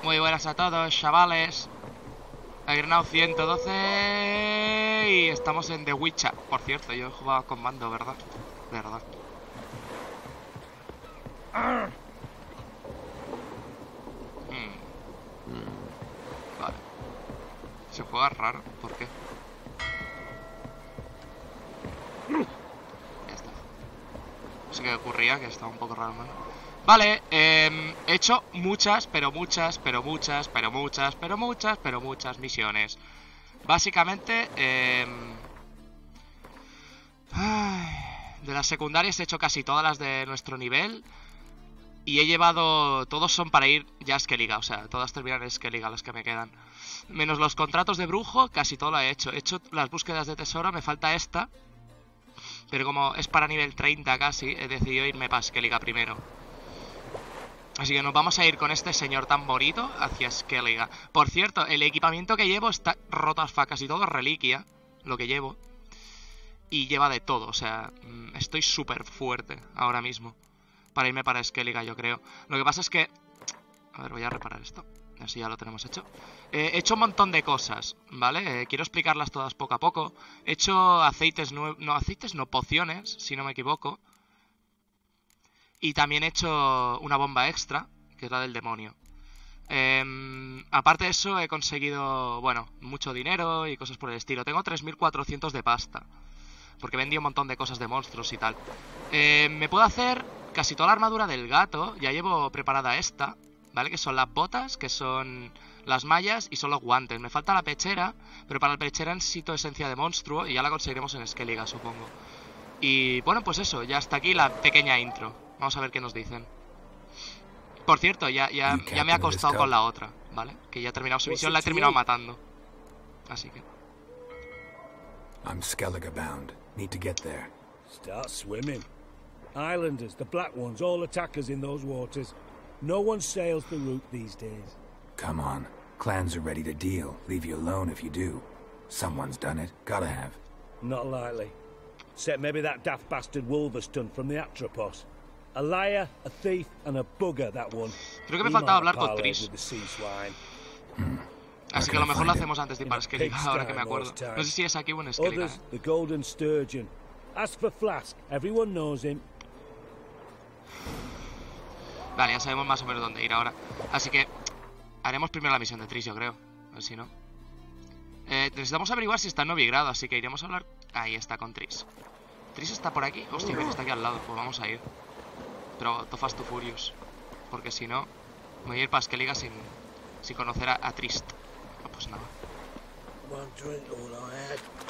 Muy buenas a todos, chavales. He ganado 112 y estamos en The Witcher. Por cierto, yo he jugado con mando, ¿verdad? Verdad. Vale. Se juega raro, ¿por qué? Ya está. No sé qué ocurría, que estaba un poco raro, ¿no? Vale, he hecho muchas misiones. Básicamente, de las secundarias he hecho casi todas las de nuestro nivel. Y he llevado... Todos son para ir ya a Skellige, o sea, todas terminan en Skellige las que me quedan. Menos los contratos de brujo, casi todo lo he hecho. He hecho las búsquedas de tesoro, me falta esta. Pero como es para nivel 30 casi, he decidido irme para Skellige primero. Así que nos vamos a ir con este señor tan bonito hacia Skellige. Por cierto, el equipamiento que llevo está roto as fuck, casi todo es reliquia, lo que llevo. Y lleva de todo, o sea, estoy súper fuerte ahora mismo para irme para Skellige, yo creo. Lo que pasa es que... A ver, voy a reparar esto. Así ya lo tenemos hecho. He hecho un montón de cosas, ¿vale? Quiero explicarlas todas poco a poco. He hecho aceites no, pociones, si no me equivoco. Y también he hecho una bomba extra, que es la del demonio. Aparte de eso, he conseguido, bueno, mucho dinero y cosas por el estilo. Tengo 3.400 de pasta, porque vendí un montón de cosas de monstruos y tal. Me puedo hacer casi toda la armadura del gato. Ya llevo preparada esta, ¿vale? Que son las botas, que son las mallas y son los guantes. Me falta la pechera, pero para la pechera necesito esencia de monstruo y ya la conseguiremos en Skellige, supongo. Y bueno, pues eso, ya hasta aquí la pequeña intro. Vamos a ver qué nos dicen. Por cierto, ya me ha acostado con la otra, ¿vale? Que ya he terminado su misión, la he terminado matando. Así que... I'm Skellige bound. Need to get there. Start swimming. Islanders, the black ones, all attackers in those waters. No one sails the route these days. Come on. Clans are ready to deal. Leave you alone if you do. Someone's done it. Gotta have. Not likely. Except maybe that daft bastard Wolverstone from the Atropos. A liar, a thief, and a bugger, that one. Creo que me faltaba hablar con Triss. Así que a lo mejor lo hacemos antes de ir para Skellige, ahora que me acuerdo. No sé si es aquí o en Skellige. Others, the Golden Sturgeon. Ask for Flask. Everyone knows him. Vale, ya sabemos más o menos dónde ir ahora. Así que haremos primero la misión de Triss, yo creo. A ver si no. Necesitamos averiguar si está en Novigrado, así que iremos a hablar... Ahí está, con Triss. ¿Triss está por aquí? Hostia, mira, está aquí al lado. Pues vamos a ir. Pero to fast to furious. Porque si no, me voy a ir para Skellige sin conocer a Triss. No, pues nada.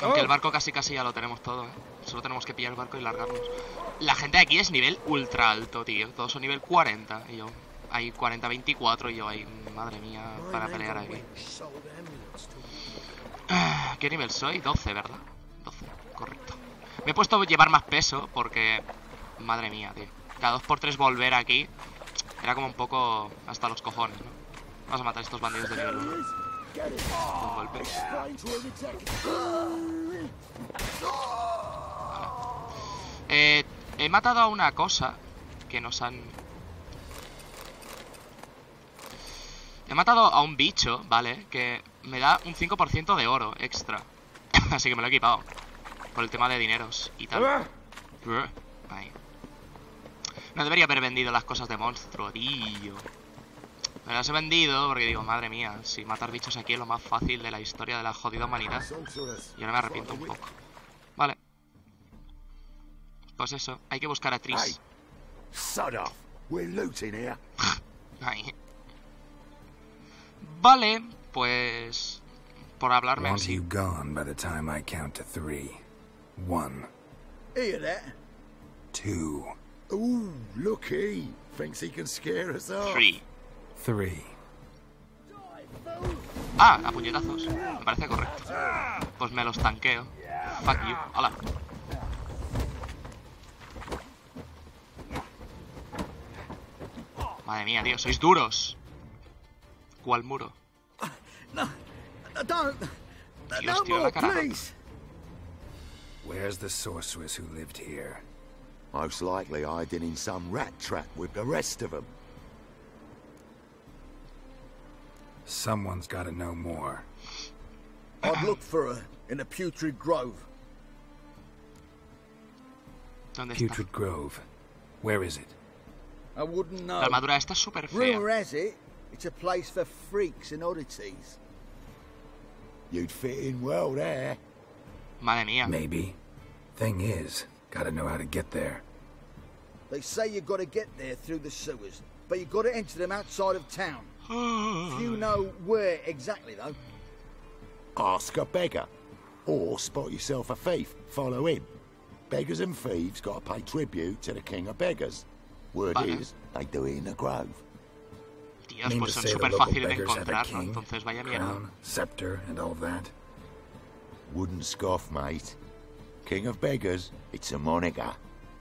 Aunque el barco casi ya lo tenemos todo, ¿eh? Solo tenemos que pillar el barco y largarnos. La gente de aquí es nivel ultra alto, tío. Todos son nivel 40. Y yo, hay 40-24 y yo ahí, madre mía, para pelear aquí. ¿Qué nivel soy? 12, ¿verdad? 12, correcto. Me he puesto a llevar más peso porque... Madre mía, tío. Cada 2x3 volver aquí era como un poco hasta los cojones, ¿no? Vamos a matar a estos bandidos de nivel 1. Un golpe. Vale. He matado a una cosa que nos han... He matado a un bicho, ¿vale? Que me da un 5% de oro extra. Así que me lo he equipado. Por el tema de dineros y tal. Ahí. No debería haber vendido las cosas de monstruo, tío. Me las he vendido porque digo, madre mía, si matar bichos aquí es lo más fácil de la historia de la jodida humanidad. Y ahora me arrepiento un poco. Vale. Pues eso, hay que buscar a Triss. Ahí. Vale, pues... Por hablarme Want así. you gone by the time I count to 3. 1. Hear that? 2. Ooh, look he. Thinks he can scare us off. 3. 3. Ah, a puñetazos. Me parece correcto. Pues me los tanqueo. Fuck you. Hola. Madre mía, tío, sois duros. ¿Cuál muro? No, don't. Dios, tío, la cara. Where's the sorceress who lived here? Most likely hiding in some rat trap with the rest of them. Someone's gotta know more. I'd look for her in the Putrid Grove. ¿Dónde está? Putrid Grove. Where is it? I wouldn't know. La armadura esta es súper fea. Rumour has it, it's a place for freaks and oddities. You'd fit in well there. Madre mía. Maybe. Thing is, gotta know how to get there. They say you gotta get there through the sewers, but you gotta enter them outside of town. Few know where exactly, though. Ask a beggar. Or spot yourself a thief. Follow him. Beggars and thieves gotta pay tribute to the king of beggars. Word is, they do it in the grove. Tíos, Mean pues to son say the súper local fáciles de beggars have a encontrar, ¿no? king, Entonces vaya mierda. crown, scepter, and all that. Wouldn't scoff, mate. King of beggars, it's a moniker.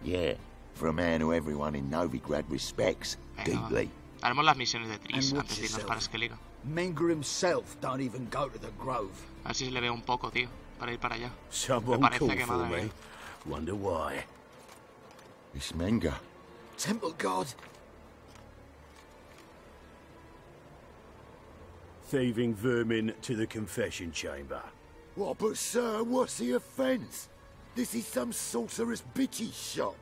Yeah, for a man who everyone in Novigrad respects deeply. Haremos las misiones de Triss And antes de irnos yourself. para Skellige. Menger himself don't even go to the grove. A ver si le veo un poco, tío, para ir para allá. Someone parece called que for madre me. mía. Wonder why. It's Menger. Temple God. Thieving vermin to the confession chamber. What, but sir, what's the offence? This is some sorcerer's bitchy shop.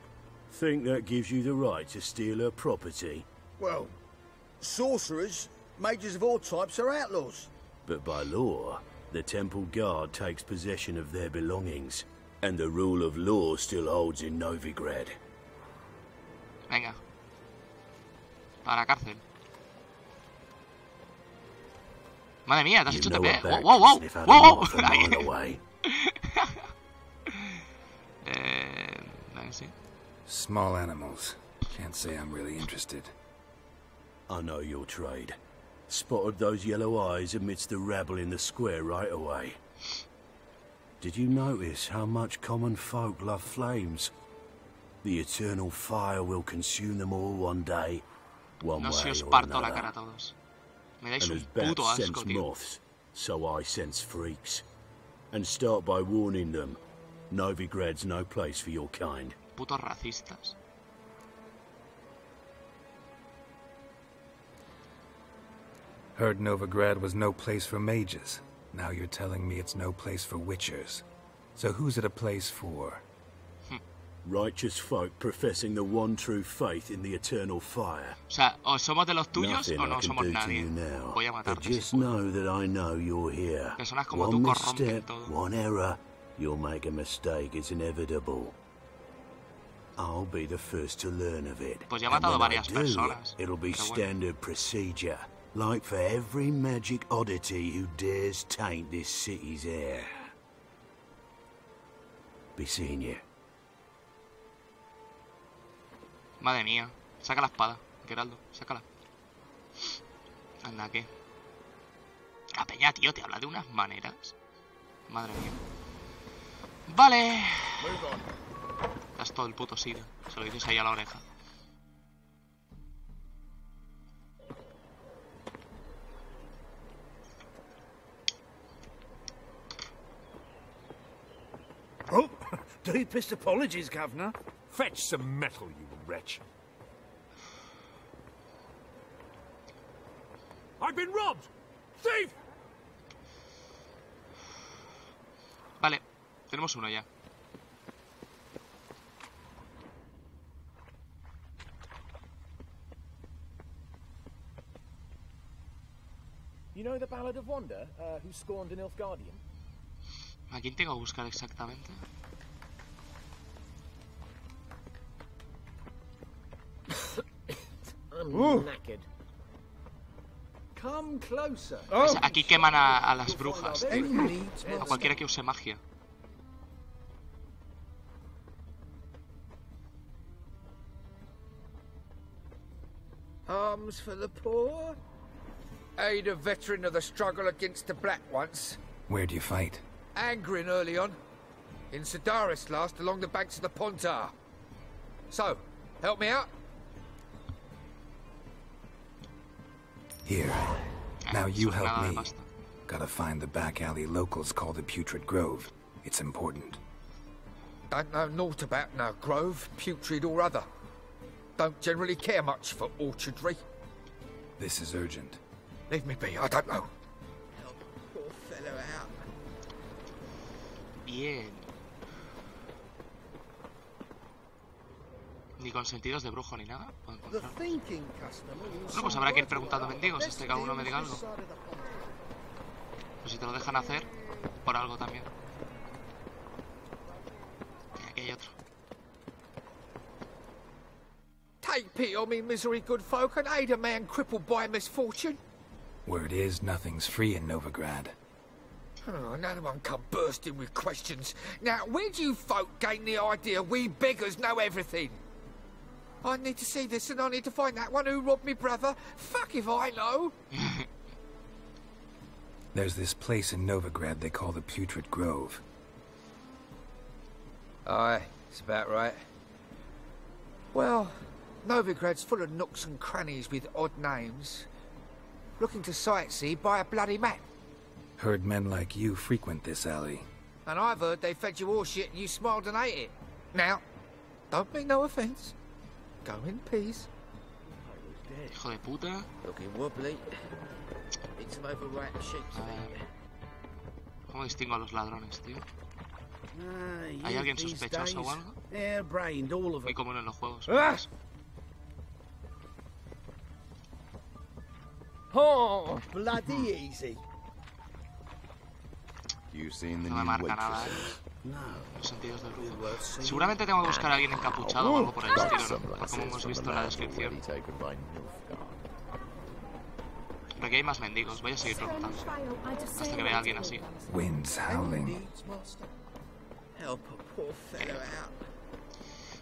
Think that gives you the right to steal her property? Well, sorcerers, mages of all types are outlaws. But by law, the temple guard takes possession of their belongings, and the rule of law still holds in Novigrad. Venga. Para la cárcel. Madre mía, te has hecho TP. back Wow, wow, sniff out wow, a wow. moth a mile away. Venga, sí. Small animals. Can't say I'm really interested. I know your trade. Spotted those yellow eyes amidst the rabble in the square right away. Did you notice how much common folk love flames? The eternal fire will consume them all one day, one No way si os or parto la another. cara a todos. Me dais And un as bats puto asco, sense tío. moths, so I sense freaks. And start by warning them, Novigrad's no place for your kind. Putos racistas. Heard Novigrad was no place for mages. Now you're telling me it's no place for witchers. So who's it a place for? Righteous folk professing the one true faith in the eternal fire. O sea, o somos de los tuyos Nothing o I no can somos do to nadie. you now, Voy a but matarte. just si puedo. know that I know you're here. Personas como One tú corrompen misstep, todo. one error, you'll make a mistake. It's inevitable. I'll be the first to learn of it. Pues ya he And matado when I varias do, personas, it'll be pero bueno. standard procedure, like for every magic oddity who dares taint this city's air. Be seeing you. Madre mía. Saca la espada, Geraldo. Sácala. Anda, aquí. La peña, tío, te habla de unas maneras. Madre mía. Vale. Das todo el puto sitio. Se lo dices ahí a la oreja. Oh, deepest apologies, Governor. Fetch some metal, you wretch. I've been robbed! Thief! Vale. Tenemos uno ya. You know the Ballad of Wanda, who scorned an Nilfgaardian? ¿A quién tengo que buscar exactamente? I'm knackered. Come closer. O sea, aquí queman a las brujas. Who needs A cualquiera que use magia. Arms for the poor? Aid a veteran of the struggle against the Black once. Where do you fight? Angrin early on. In Sedaris last, along the banks of the Pontar. So, help me out? Here. Now you Nada help de me. pasta. Gotta find the back alley locals call the Putrid Grove. It's important. Don't know naught about no grove, putrid or other. Don't generally care much for orchardry. This is urgent. Leave me be, I don't know. Help a poor fellow out. Bien. Ni con sentidos de brujo ni nada. Puedo encontrar. Bueno, pues habrá que ir preguntando a mendigos, que cada uno me diga algo. Pues si te lo dejan hacer, por algo también. Y aquí hay otro. Take pity on me, misery, good folk, and aid a man crippled by misfortune. Word is, nothing's free in Novigrad. Oh, another one come bursting with questions. Now, where do you folk gain the idea we beggars know everything? I need to see this, and I need to find that one who robbed me brother. Fuck if I know. There's this place in Novigrad they call the Putrid Grove. Aye, it's about right. Well, Novigrad's full of nooks and crannies with odd names. Looking to sightsee, buy a bloody map. Heard men like you frequent this alley. And I've heard they fed you all shit and you smiled and ate it. Now, don't mean no offence. Go in peace. Hijo de puta. Looking wobbly. Need some overripe shapes of it. ¿Cómo distingo a los ladrones, tío? ¿Hay alguien sospechoso o algo? Muy común en los juegos. Oh, bloody easy. No me marca nada, Los sentidos del brujo. Seguramente tengo que buscar a alguien encapuchado o algo por el estilo, ¿no? Como hemos visto en la descripción. Pero aquí hay más mendigos. Voy a seguir preguntando hasta que vea a alguien así. Winds howling.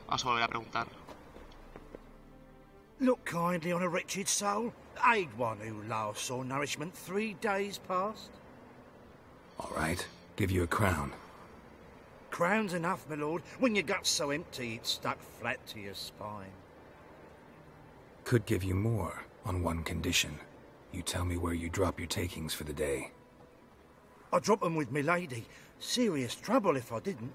Vamos a volver a preguntar. Look kindly on a wretched soul. Aid one who last saw nourishment 3 days past. All right, give you a crown. Crown's enough, my lord, when your gut's so empty it's stuck flat to your spine. Could give you more, on one condition. You tell me where you drop your takings for the day. I'd drop them with me lady. Serious trouble if I didn't.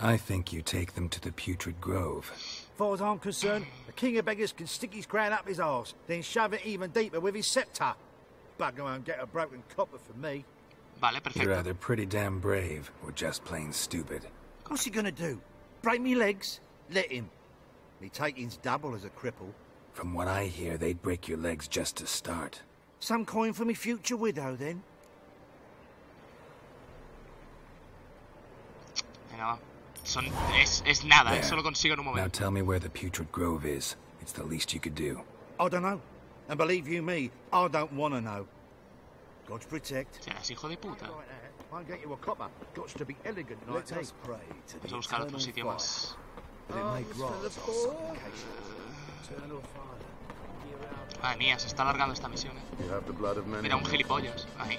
I think you take them to the Putrid Grove. As far as I'm concerned, the king of beggars can stick his crown up his arse, then shove it even deeper with his scepter. Bugger won't get a broken copper from me. Vale, perfecto. You're either pretty damn brave, or just plain stupid. What's he gonna do? Break me legs? Let him. Me taking's double as a cripple. From what I hear, they'd break your legs just to start. Some coin for me future widow, then? Venga, va. Es nada, There. solo consigo en un Now momento. tell me where the Putrid Grove is. It's the least you could do. I don't know. And believe you me, I don't want to know. God's protect. Serás hijo de puta. Won't get you a copper. Got to be elegant like me. Vamos a buscar otro sitio más. Madre mía, se está alargando esta misión, Mira, un gilipollas. Ahí.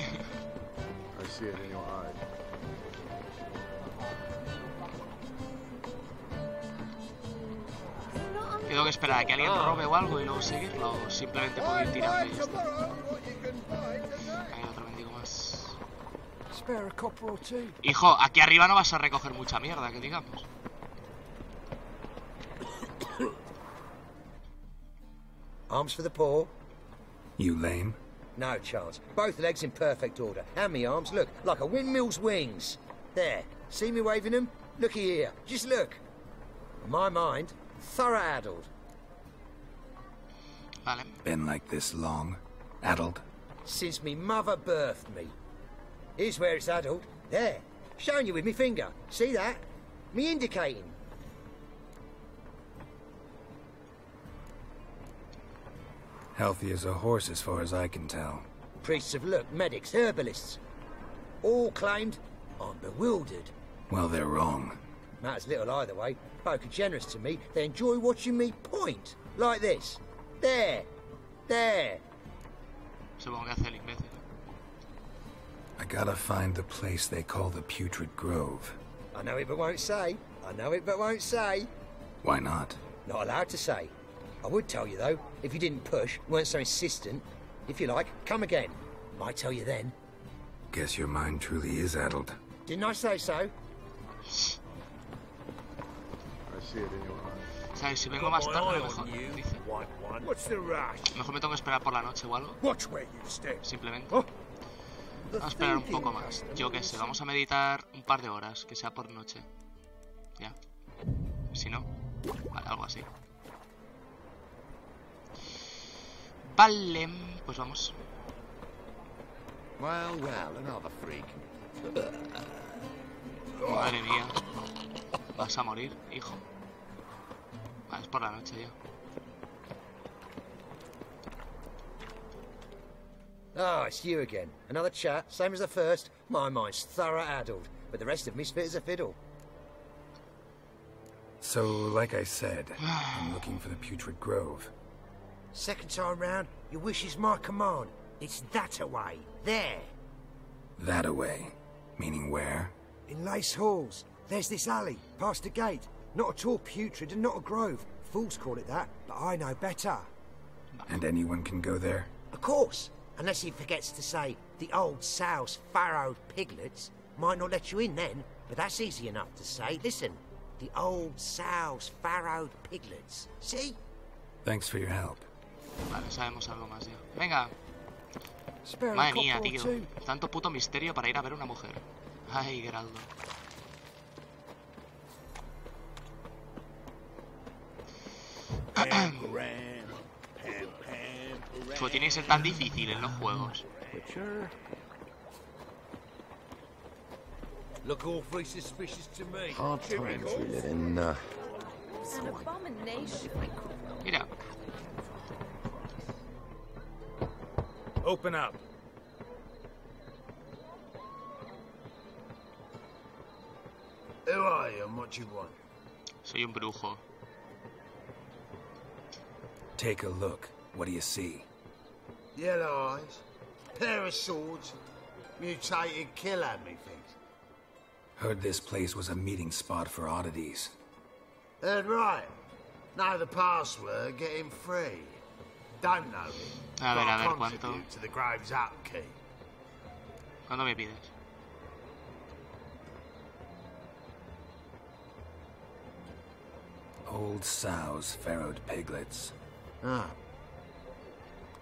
Tengo que esperar a que alguien robe o algo y luego seguirlo, o simplemente puedo ir tirando y ya está. Hay otro mendigo más. Hijo, aquí arriba no vas a recoger mucha mierda, que digamos. Arms for the poor. You lame? No chance. Both legs in perfect order. And me arms, look, like a windmill's wings. There. See me waving them? Looky here. Just look. In my mind, thorough addled. Vale. Been like this long? Addled? Since me mother birthed me. Here's where it's addled. There. Showing you with me finger. See that? Me indicating. Healthy as a horse as far as I can tell. Priests of look, medics, herbalists. All claimed I'm bewildered. Well, they're wrong. Matters little either way. Folk are generous to me. They enjoy watching me point. Like this. There. There. Supongo que hace el imbécil. I gotta find the place they call the Putrid Grove. I know it but won't say. I know it but won't say. Why not? Not allowed to say. I would tell you, though, if you didn't push, weren't so insistent. If you like, come again. Might tell you then. Guess your mind truly is addled. Didn't I say so? sea, si vengo más tarde, mejor. Dice. Mejor me tengo que esperar por la noche o algo. Simplemente. Vamos a esperar un poco más. Yo qué sé, vamos a meditar un par de horas, que sea por noche. Ya. Si no, vale, algo así. Vale, pues vamos. Madre mía. Vas a morir, hijo. Vale, es por la noche ya. Ah, it's you again. Another chat, same as the first. My mind's thorough addled, but the rest of me's fit as a fiddle. So, like I said, I'm looking for the Putrid Grove. Second time round, your wish is my command. It's that away. There. That away? Meaning where? In Lace Halls. There's this alley, past the gate. Not at all putrid and not a grove. Fools call it that, but I know better. And anyone can go there? Of course. Unless he forgets to say, the old sow's farrowed piglets. Might not let you in then, but that's easy enough to say. Listen, the old sow's farrowed piglets. See? Thanks for your help. Vale, sabemos algo más ya. Venga. Madre mía, tío. Tanto puto misterio para ir a ver una mujer. Ay, Geraldo. Eso tiene que ser tan difícil en los juegos. Look awfully suspicious to me. Hard times we live in, It's an abomination. Mira. Open up. Who are you and what do you want? Soy un brujo. Take a look. What do you see? Yellow eyes, pair of swords, mutated killer, methinks. Heard this place was a meeting spot for oddities. Heard right. Know the password, get him free. Don't know it. A ver, Gotta ¿cuánto? contribute to the Grove's upkeep. ¿Cuándo me pides? Old sows, farrowed piglets. Ah.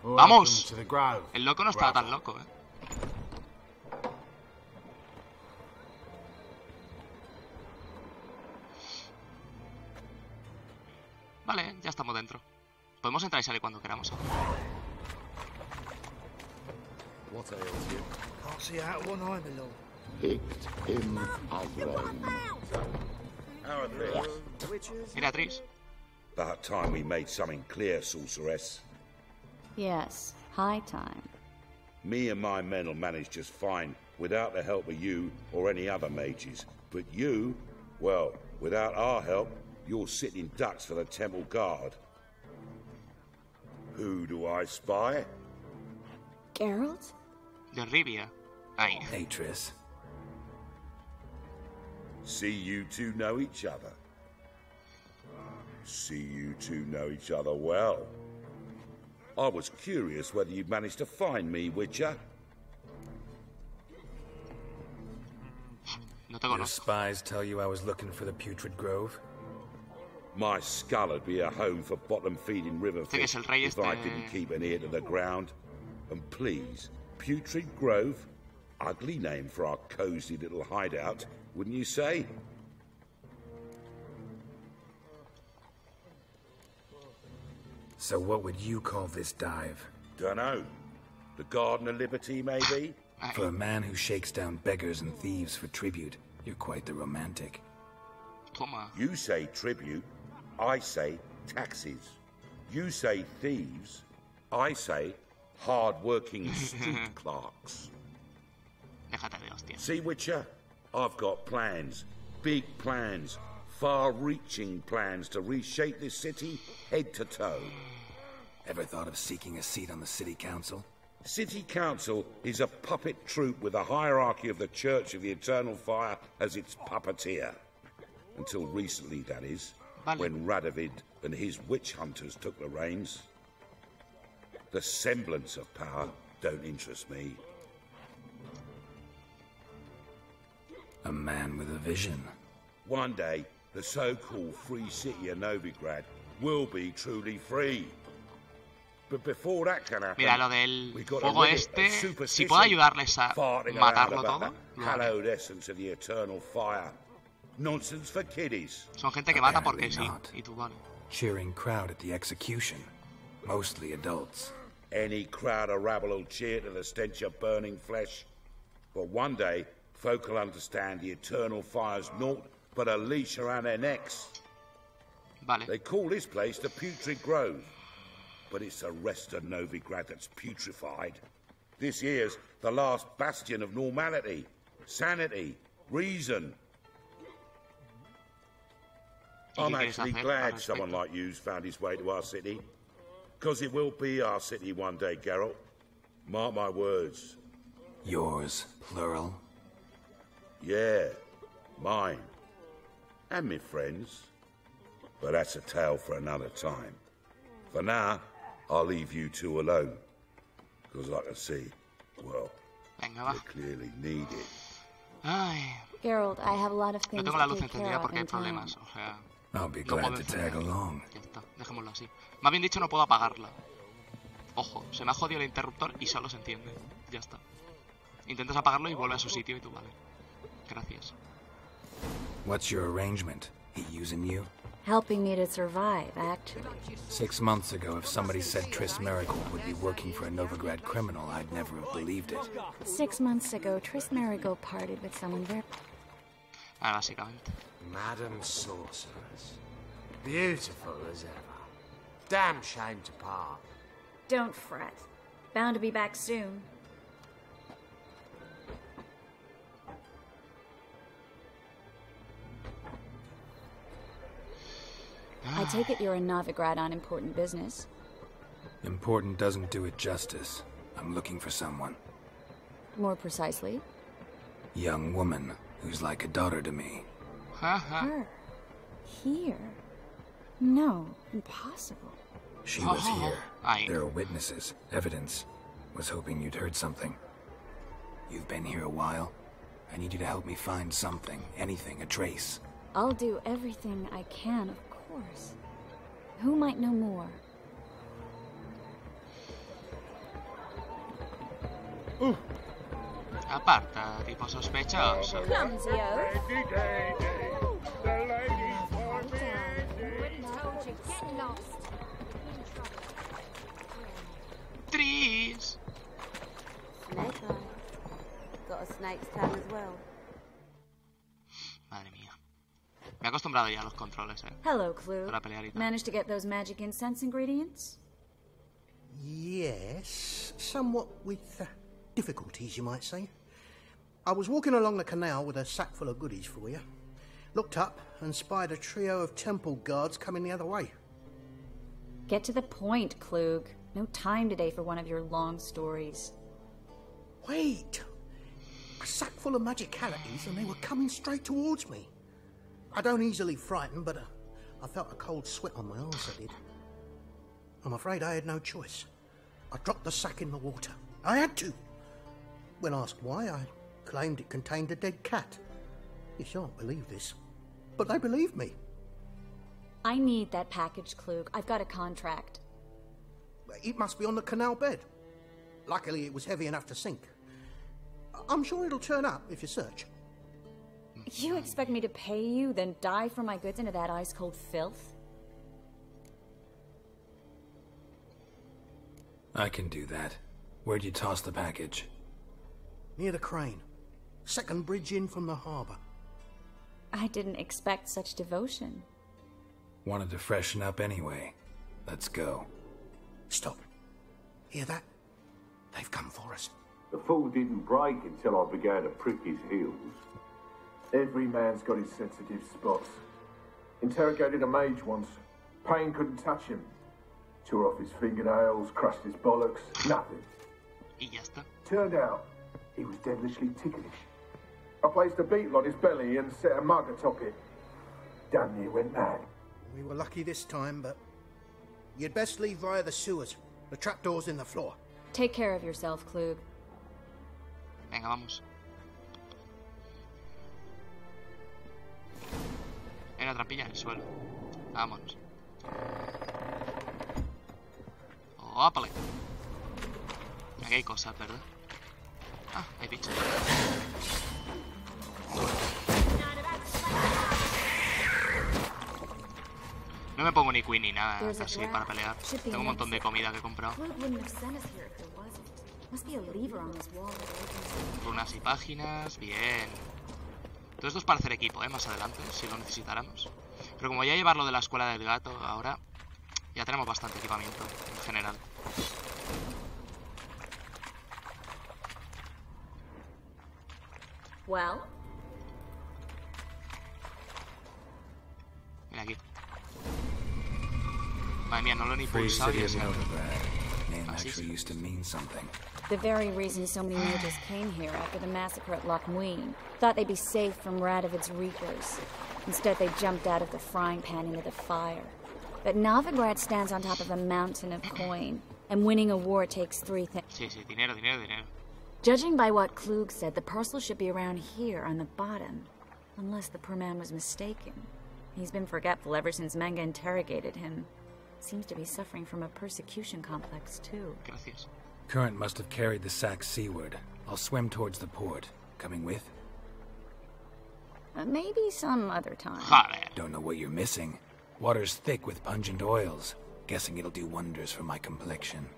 ¡Vamos! To the Grove. El loco no estaba tan loco, Vale, ya estamos dentro. Podemos entrar y salir cuando queramos. What ails you? Can't see out one eye, my lord. Picked him again. How are things? Mira, Triss. About time we made something clear, sorceress. Yes, high time. Me and my men will manage just fine, without the help of you or any other mages. But you, well, without our help, you're sitting ducks for the temple guard. Who do I spy? Geralt? De Rivia. Ay. Hey, Triss. See you two know each other. See you two know each other well. I was curious whether you'd managed to find me, Witcher. No te Your conozco. spies tell you I was looking for the Putrid Grove? My skull would be a home for bottom-feeding river Este que es fish el rey if I este- didn't keep an ear to the ground. And please, Putrid Grove, ugly name for our cozy little hideout, wouldn't you say? So what would you call this dive? Dunno. The Garden of Liberty, maybe? Ay. For a man who shakes down beggars and thieves for tribute, you're quite the romantic. Toma. You say tribute, I say taxes. You say thieves, I say hard-working street clerks. Déjate de hostia. See, Witcher? I've got plans. Big plans. Far-reaching plans to reshape this city head to toe. Ever thought of seeking a seat on the city council? City Council is a puppet troupe with the hierarchy of the Church of the Eternal Fire as its puppeteer. Until recently, that is, Vale. when Radovid and his witch hunters took the reins. The semblance of power don't interest me. A man with a vision. One day, the so-called free city of Novigrad will be truly free. But before that can happen, Mira, lo del we got fuego a este, si puedo ayudarles a matarlo todo, lo haré. hallowed essence of the eternal fire. Nonsense for kiddies. Son gente que mata porque sí, y tú vale. Cheering crowd at the execution, mostly adults. Any crowd of rabble will cheer to the stench of burning flesh. But one day, folk will understand the eternal fire's naught but a leash around their necks. Vale. They call this place the Putrid Grove, but it's the rest of Novigrad that's putrefied. This here's the last bastion of normality, sanity, reason. I'm actually glad someone like you's found his way to our city. Because it will be our city one day, Geralt. Mark my words. Yours, plural? Yeah, mine. And my friends. But that's a tale for another time. For now, I'll leave you two alone. Because I can see, well, you clearly need it. Ay. Geralt, I have a lot of things No tengo la to luz take care encendida of porque hay in town. problemas, o sea... I'll be glad to tag along. Ya está, dejémoslo así. Más bien dicho, no puedo apagarla. Ojo, se me ha jodido el interruptor y solo se enciende. Ya está. Intentas apagarlo y vuelve a su sitio y tú vale. Gracias. What's your arrangement? He using you? Helping me to survive, actually. 6 months ago, if somebody said Triss Marigold would be working for a Novigrad criminal, I'd never have believed it. 6 months ago, Triss Marigold parted with someone very... Básicamente. Madam Sorceress. Beautiful as ever. Damn shame to part. Don't fret. Bound to be back soon. I take it you're in Novigrad on important business. Important doesn't do it justice. I'm looking for someone. More precisely? Young woman who's like a daughter to me. Her? Here? No, impossible. She was here. There are witnesses, evidence. Was hoping you'd heard something. You've been here a while. I need you to help me find something, anything, a trace. I'll do everything I can, of course. Who might know more? Aparta, tipo sospechoso. Triss. Snake eye. Got a snake's tongue as well. Madre mía. Me he acostumbrado ya a los controles, Hello, Clue. Para pelear y tal. Managed to get those magic incense ingredients? Yes, somewhat with difficulties, you might say. I was walking along the canal with a sack full of goodies for you. Looked up and spied a trio of temple guards coming the other way. Get to the point, Klug. No time today for one of your long stories. Wait! A sack full of magicalities and they were coming straight towards me. I don't easily frighten, but I felt a cold sweat on my arse, I did. I'm afraid I had no choice. I dropped the sack in the water. I had to. When asked why, I claimed it contained a dead cat. You shan't believe this, but they believed me. I need that package, Klug. I've got a contract. It must be on the canal bed. Luckily, it was heavy enough to sink. I'm sure it'll turn up if you search. You expect me to pay you, then dive for my goods into that ice-cold filth? I can do that. Where'd you toss the package? Near the crane. Second bridge in from the harbour. I didn't expect such devotion. Wanted to freshen up anyway. Let's go. Stop. Hear that? They've come for us. The fool didn't break until I began to prick his heels. Every man's got his sensitive spots. Interrogated a mage once. Pain couldn't touch him. Tore off his fingernails, crushed his bollocks, nothing. Y ya está. Turned out, he was devilishly ticklish. I placed a beetle on his belly and set a mug atop it. Damn near went mad. We were lucky this time, but you'd best leave via the sewers. The trapdoor's in the floor. Take care of yourself, Klug. Venga, vamos. Era trampilla en el suelo. Vámonos. ¡Ópale! Aquí hay cosas, ¿verdad? Ah, hay bichos. No me pongo ni Queen ni nada así para pelear. Tengo un montón de comida que he comprado. Runas y páginas, bien. Todo esto es para hacer equipo, más adelante, si lo necesitáramos. Pero como voy a llevarlo de la escuela del gato, ahora ya tenemos bastante equipamiento en general. Well. Mira aquí. Madre mía, no lo he ni pulsado y ese... The very reason so many mages came here after the massacre at Loch Ween. Thought they'd be safe from Radovid's reapers. Instead, they jumped out of the frying pan into the fire. But Novigrad stands on top of a mountain of coin, and winning a war takes 3 things. Sí, sí, dinero, dinero, dinero. Judging by what Klug said, the parcel should be around here on the bottom. Unless the poor man was mistaken. He's been forgetful ever since Manga interrogated him. Seems to be suffering from a persecution complex, too. Gracias. Current must have carried the sack seaward. I'll swim towards the port. Coming with? Maybe some other time. Don't know what you're missing. Water's thick with pungent oils. Guessing it'll do wonders for my complexion.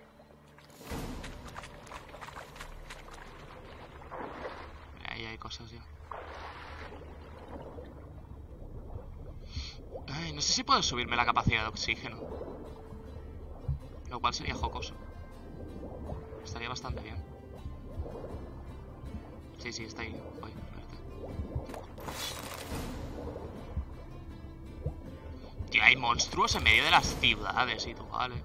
Ahí hay cosas ya. Ay, no sé si puedo subirme la capacidad de oxígeno. Lo cual sería jocoso. Estaría bastante bien. Sí, sí, está ahí. Voy, espérate. Tío, hay monstruos en medio de las ciudades y tú, vale.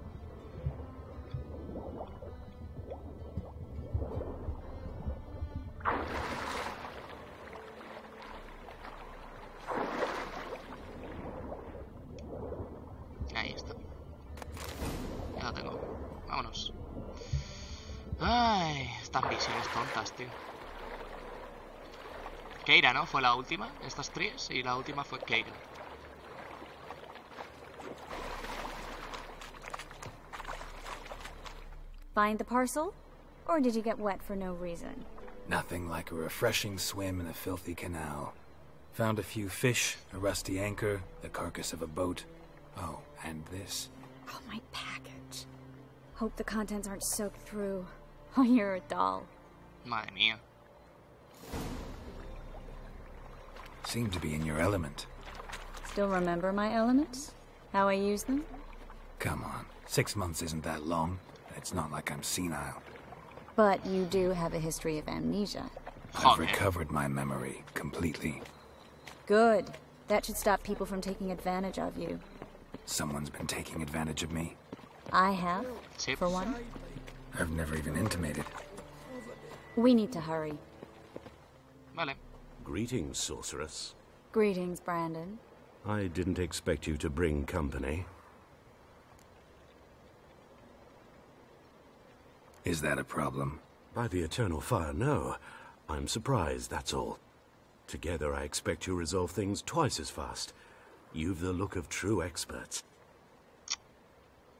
Ahí está. Ya lo tengo. Vámonos. Ay, estas visiones tontas, tío. Keira, ¿no? Fue la última. Estas Triss y la última fue Keira. Find the parcel? Or did you get wet for no reason? Nothing like a refreshing swim in a filthy canal. Found a few fish, a rusty anchor, the carcass of a boat. Oh, and this. Oh, my package. Hope the contents aren't soaked through. Oh, you're a doll. Madre mía. Seem to be in your element. Still remember my elements? How I use them? Come on. 6 months isn't that long. It's not like I'm senile. But you do have a history of amnesia. I've recovered my memory completely. Good. That should stop people from taking advantage of you. Someone's been taking advantage of me. I have, for one. I've never even intimated. We need to hurry. Vale. Greetings, sorceress. Greetings, Brandon. I didn't expect you to bring company. Is that a problem? By the eternal fire, no. I'm surprised, that's all. Together, I expect to resolve things twice as fast. You've the look of true experts.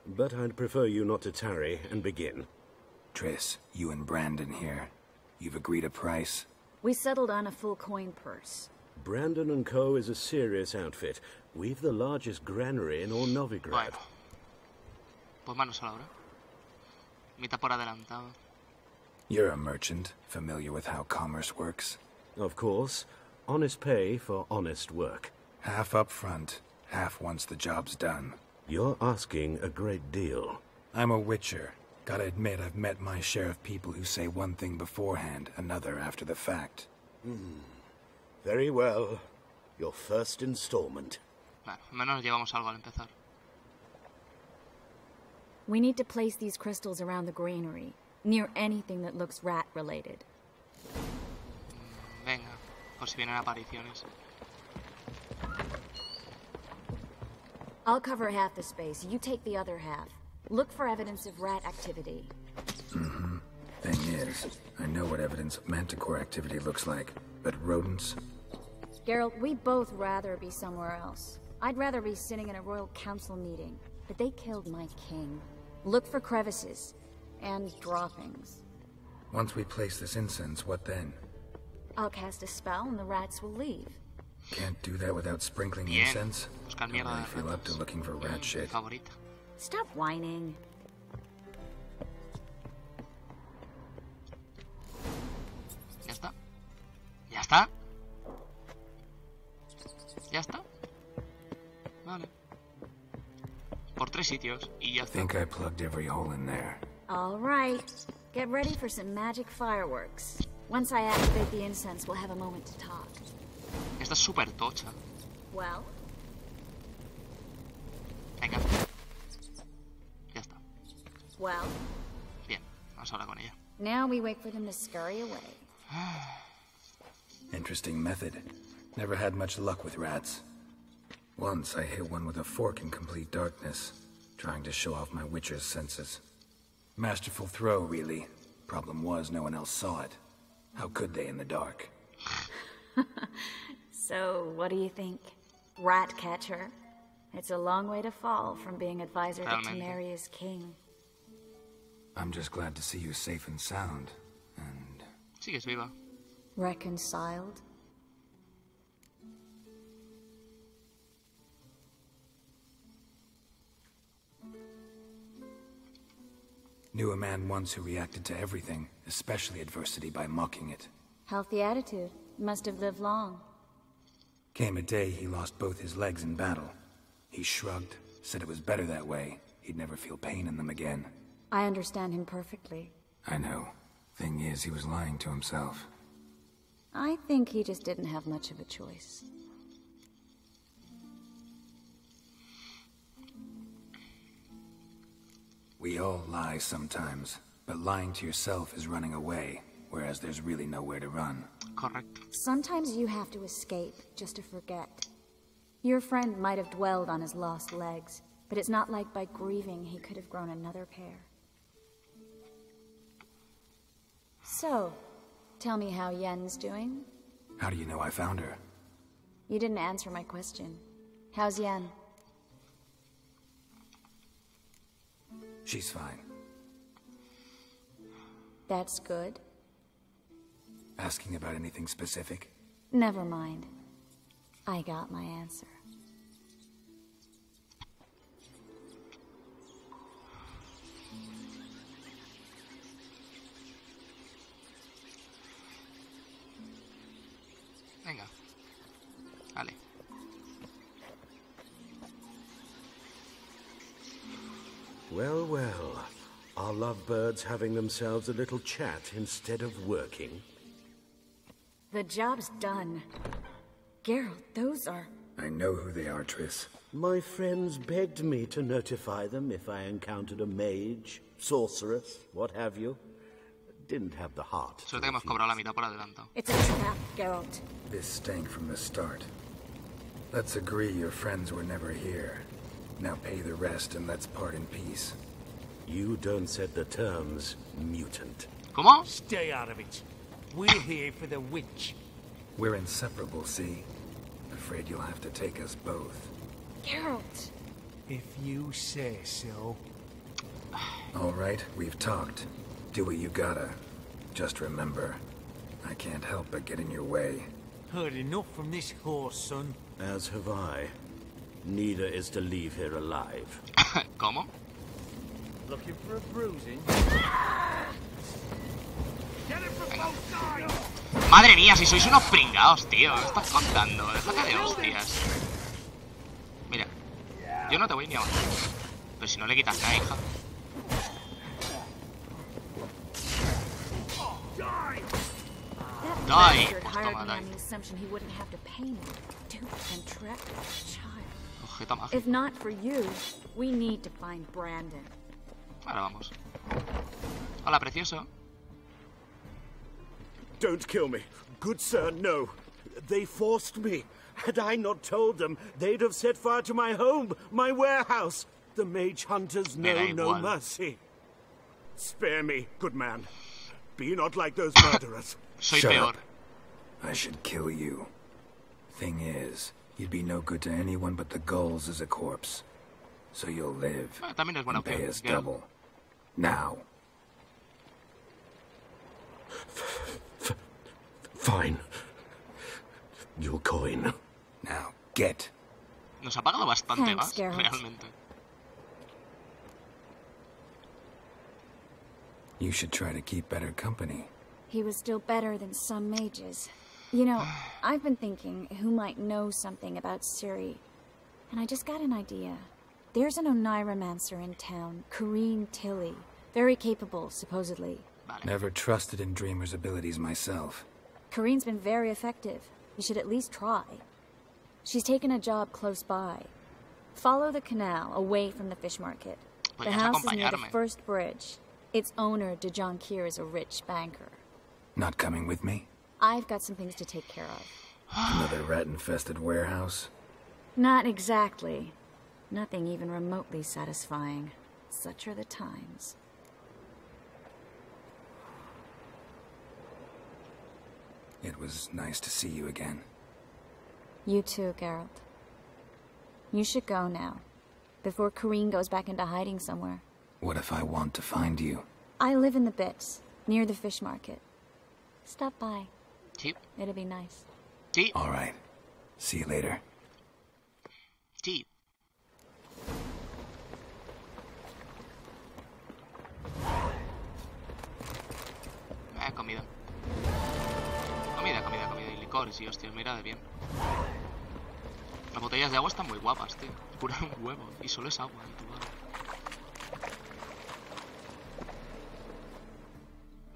But I'd prefer you not to tarry and begin. Triss, you and Brandon here. You've agreed a price? We settled on a full coin purse. Brandon & Co. is a serious outfit. We've the largest granary in all Novigrad. Bueno. Pues manos a la obra. Mitad por adelantado. You're a merchant, familiar with how commerce works? Of course. Honest pay for honest work. Half up front, half once the job's done. You're asking a great deal. I'm a witcher. Gotta admit, I've met my share of people who say one thing beforehand, another after the fact. Very well. Your first installment. Bueno, al menos llevamos algo al empezar. We need to place these crystals around the granary, near anything that looks rat-related. Venga, por si vienen apariciones. I'll cover half the space. You take the other half. Look for evidence of rat activity. Thing is, I know what evidence of manticore activity looks like, but rodents? Geralt, we'd both rather be somewhere else. I'd rather be sitting in a royal council meeting, but they killed my king. Look for crevices and droppings. Once we place this incense, what then? I'll cast a spell and the rats will leave. Can't do that without sprinkling incense? I don't really feel up to looking for rat shit. Stop whining. Ya está. Ya está. Ya está. Vale. Por 3 sitios y ya está. Think I plugged every hole in there. All right. Get ready for some magic fireworks. Once I activate the incense, we'll have a moment to talk. Esta es súper tocha. Well. Venga. Ya está. Well. Bien, vamos a hablar con ella. Now we wait for them to scurry away. Interesting method. Never had much luck with rats. Once I hit one with a fork in complete darkness, trying to show off my witcher's senses. Masterful throw, really. Problem was, no one else saw it. How could they in the dark? So, what do you think? Rat catcher? It's a long way to fall from being advisor to Temeria's king. I'm just glad to see you safe and sound, and... Sigues viva. Reconciled? Knew a man once who reacted to everything, especially adversity, by mocking it. Healthy attitude. Must have lived long. Came a day he lost both his legs in battle. He shrugged, said it was better that way. He'd never feel pain in them again. I understand him perfectly. I know. Thing is, he was lying to himself. I think he just didn't have much of a choice. We all lie sometimes, but lying to yourself is running away, whereas there's really nowhere to run. Correct. Sometimes you have to escape just to forget. Your friend might have dwelled on his lost legs, but it's not like by grieving he could have grown another pair. So, tell me how Yen's doing? How do you know I found her? You didn't answer my question. How's Yen? She's fine. That's good. Asking about anything specific? Never mind. I got my answer. Venga. Vale. Well, well. Are lovebirds having themselves a little chat instead of working? The job's done. Geralt, those are... I know who they are, Triss. My friends begged me to notify them if I encountered a mage, sorceress, what have you. Didn't have the heart. Suerte que hemos cobrado la mitad por adelantado. It's a trap, Geralt. This stank from the start. Let's agree your friends were never here. Now pay the rest and let's part in peace. You don't set the terms, mutant. ¿Cómo? Stay out of it. We're here for the witch. We're inseparable, see? Afraid you'll have to take us both. Geralt! If you say so. All right, we've talked. Do what you gotta. Just remember, I can't help but get in your way. Heard enough from this horse, son. As have I. Neither is to leave here alive. ¿Cómo? Looking for a bruising? Madre mía, si sois unos pringados, tío. ¿Qué estás contando? Déjate de hostias. Mira, yo no te voy ni a matar. Pero si no le quitas nada, hija. Die! Toma, die. Ojeta mágica. If not for you, we need to find Brandon. Ahora vamos. Hola, precioso. Don't kill me. Good sir, no. They forced me. Had I not told them, they'd have set fire to my home, my warehouse. The mage hunters know no mercy. Spare me, good man. Be not like those murderers. Soy peor. I should kill you. Thing is, You'd be no good to anyone but the gulls as a corpse. So you'll live. También es buena and pay opción. us double. Now. Fine. Your coin. Now, get. Nos ha pagado bastante Thanks, más, Geralt. realmente. You should try to keep better company. He was still better than some mages. You know, I've been thinking who might know something about Ciri. And I just got an idea. There's an Oneiromancer in town, Corrine Tilly. Very capable, supposedly. Never trusted in Dreamer's abilities myself. Corrine's been very effective. You should at least try. She's taken a job close by. Follow the canal, away from the fish market. The house is near the first bridge. Its owner, de Jonquier, is a rich banker. Not coming with me? I've got some things to take care of. Another rat-infested warehouse? Not exactly. Nothing even remotely satisfying. Such are the times. It was nice to see you again. You too, Geralt. You should go now, before Corrine goes back into hiding somewhere. What if I want to find you? I live in the Bits, near the fish market. Stop by. Sí. It'll be nice. Sí. All right. See you later. Sí. Comida. Comida y licor, sí, hostia, mira de bien. Las botellas de agua están muy guapas, tío. Pura un huevo, y solo es agua.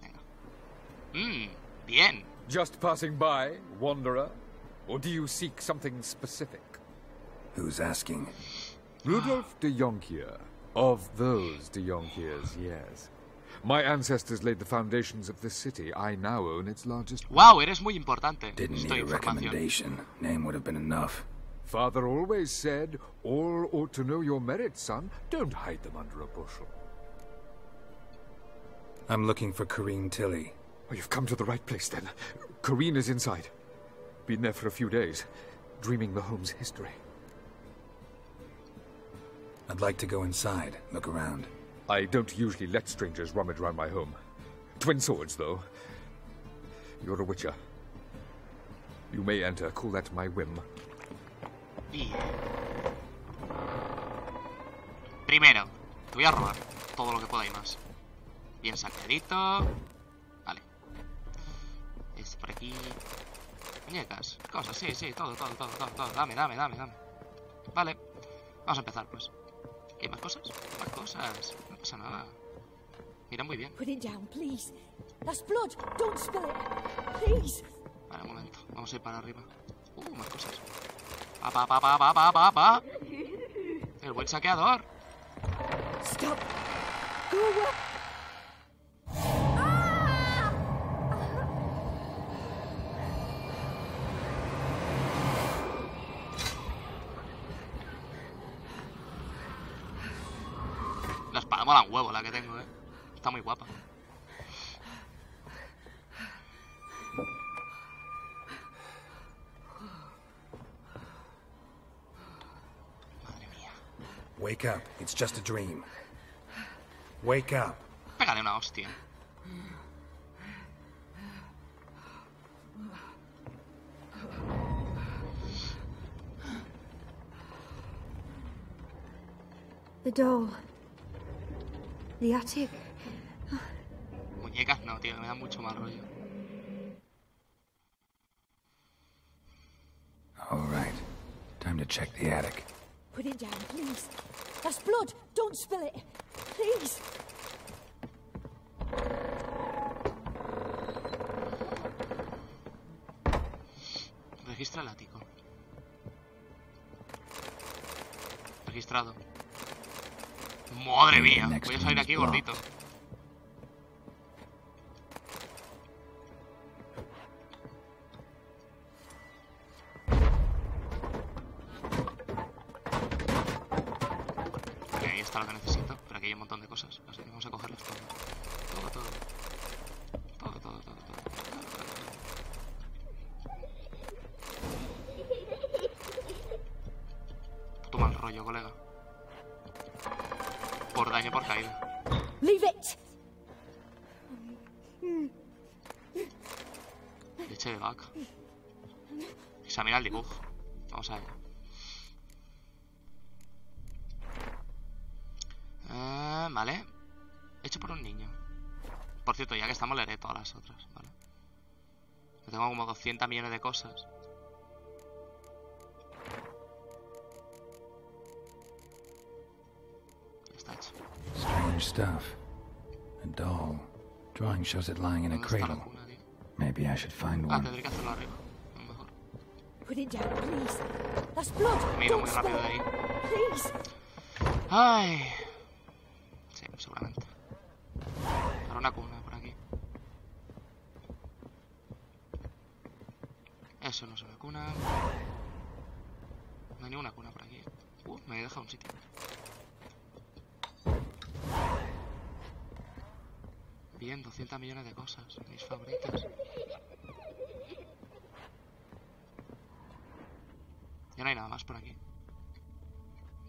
Venga. Bien. Just passing by, wanderer? Or do you seek something specific? Who's asking? Rudolf de Jonquier. Of those de Jonquiers, yes. My ancestors laid the foundations of this city. I now own its largest... Wow, eres muy importante. Didn't need a recommendation. Name would have been enough. Father always said, all ought to know your merits, son. Don't hide them under a bushel. I'm looking for Corrine Tilly. Oh, you've come to the right place, then. Corrine is inside. Been there for a few days, dreaming the home's history. I'd like to go inside, look around. I don't usually let strangers rummage around my home. Twin swords, though. You're a witcher. You may enter, call that my whim. Bien. Primero, te voy a robar todo lo que pueda y más. Bien saqueadito. Vale. Este por aquí. Muñecas, cosas, sí, todo. Dame. Vale. Vamos a empezar, pues. ¿Hay más cosas? Más cosas. No pasa nada. Mira muy bien. Put it down, please. That's blood. Don't spill it. Please. Vale, un momento. Vamos a ir para arriba. Más cosas. Pa. El buen saqueador. Stop. Go away. La espada mola un huevo la que tengo, Está muy guapa. Madre mía. Wake up. It's just a dream. Wake up. Pégale una hostia. The doll. The attic. Muñecas no, tío, me da mucho mal rollo. All right. Time to check the attic. Put it down, please. That's blood. Don't spill it. Please. Registra el ático. Registrado. Madre mía, voy a salir aquí gordito. Ok, ahí está lo que necesito, pero aquí hay un montón de cosas, así que vamos a cogerlas todas. Todo. rollo, colega. Por daño por caída. Leave it. Leche de vaca. Examina el dibujo. Vamos a ver. Vale. Hecho por un niño. Por cierto, ya que estamos leeré todas las otras, ¿vale? Yo tengo como 200 millones de cosas. Ya está hecho. Strange stuff. A doll. Drawing shows it lying in a cradle. Maybe I should find one. Tendré que hacerlo arriba. A lo mejor. Put it down, please. That's blood. Me he ido Don't muy rápido de spill ahí. it. Please. Ay. Sí, seguramente. Ahora una cuna por aquí. Eso no es una cuna. No hay ninguna cuna por aquí. Me he dejado un sitio. Bien, 200 millones de cosas. Mis favoritas. Ya no hay nada más por aquí.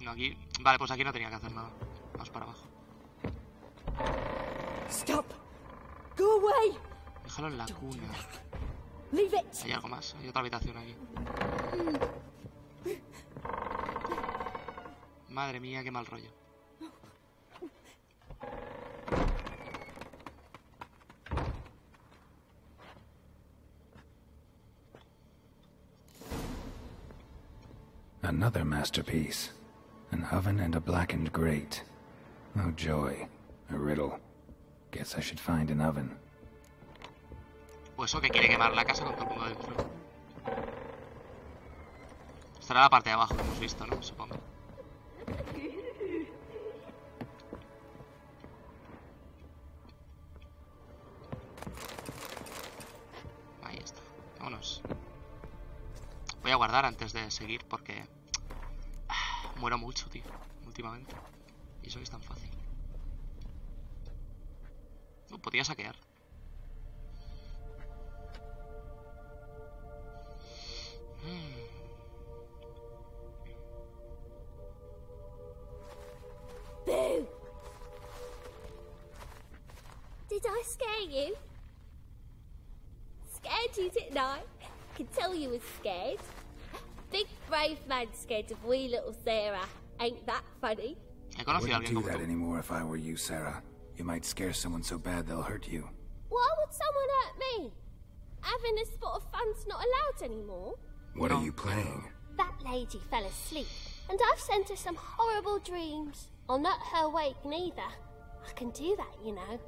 No, aquí... Vale, pues aquí no tenía que hacer nada. Vamos para abajo. Stop. Go away. Déjalo en la cuna. Leave it. Hay algo más. Hay otra habitación aquí. Madre mía, qué mal rollo. Another masterpiece. An oven and a blackened grate. Oh joy. A riddle. Guess I should find an oven. Pues eso que quiere quemar la casa con todo el mundo dentro. Estará la parte de abajo que hemos visto, ¿no? Supongo. Ahí está. Vámonos. Voy a guardar antes de seguir porque... muero mucho, tío. Últimamente. Y eso que es tan fácil. Podría saquear. Boo! Did I scare you? Scared you, didn't I? Could tell you was scared. Big brave man scared of wee little Sarah. Ain't that funny? I wouldn't do that anymore if I were you, Sarah. You might scare someone so bad they'll hurt you. Why would someone hurt me? Having a spot of fun's not allowed anymore. What are you playing? That lady fell asleep, and I've sent her some horrible dreams. I'll not her wake neither. I can do that, you know.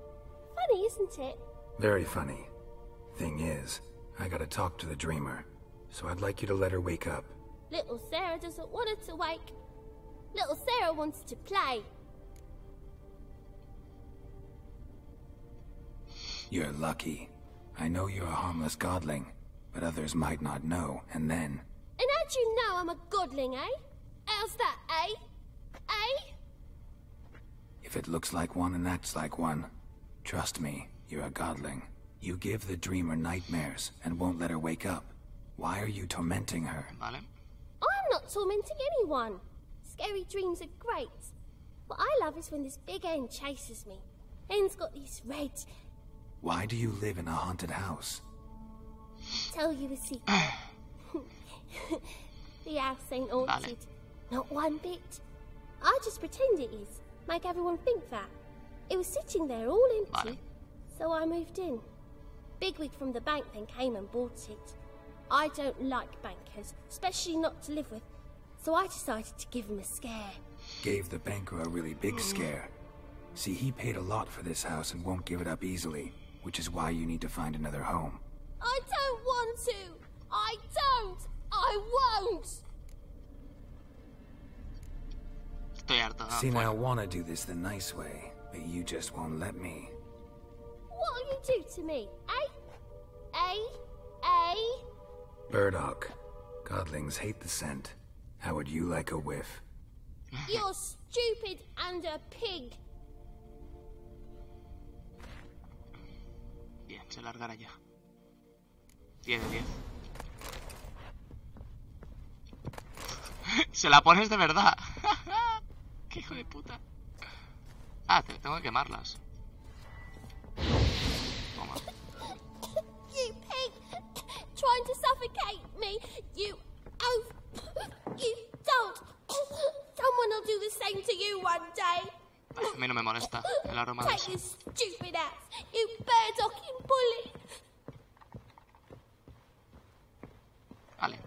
Funny, isn't it? Very funny. Thing is, I gotta talk to the dreamer, so I'd like you to let her wake up. Little Sarah doesn't want her to wake. Little Sarah wants to play. You're lucky. I know you're a harmless godling, but others might not know, and then... And how'd you know I'm a godling, eh? How's that, eh? Eh? If it looks like one and acts like one, trust me, you're a godling. You give the dreamer nightmares and won't let her wake up. Why are you tormenting her? Vale. I'm not tormenting anyone. Scary dreams are great. What I love is when this big hen chases me. Hen's got these red... Why do you live in a haunted house? Tell you a secret. The house ain't haunted. Not one bit. I just pretend it is. Make everyone think that. It was sitting there all empty. So I moved in. Bigwig from the bank then came and bought it. I don't like bankers, especially not to live with. So I decided to give him a scare. Gave the banker a really big scare. See, he paid a lot for this house and won't give it up easily. Which is why you need to find another home. I don't want to! I don't! I won't! Estoy harto. See, now I want to do this the nice way, but you just won't let me. What'll you do to me, eh? Eh? Burdock. Godlings hate the scent. How would you like a whiff? You're stupid and a pig. Bien, se largará ya. 10 de 10. Se la pones de verdad. ¡Qué hijo de puta! Ah, tengo que quemarlas. Toma. You pig! Trying to suffocate me! You don't! Someone will do the same to you one day! A mí no me molesta el aroma de Take eso. your stupid ass, you bird-docking bully! Vale.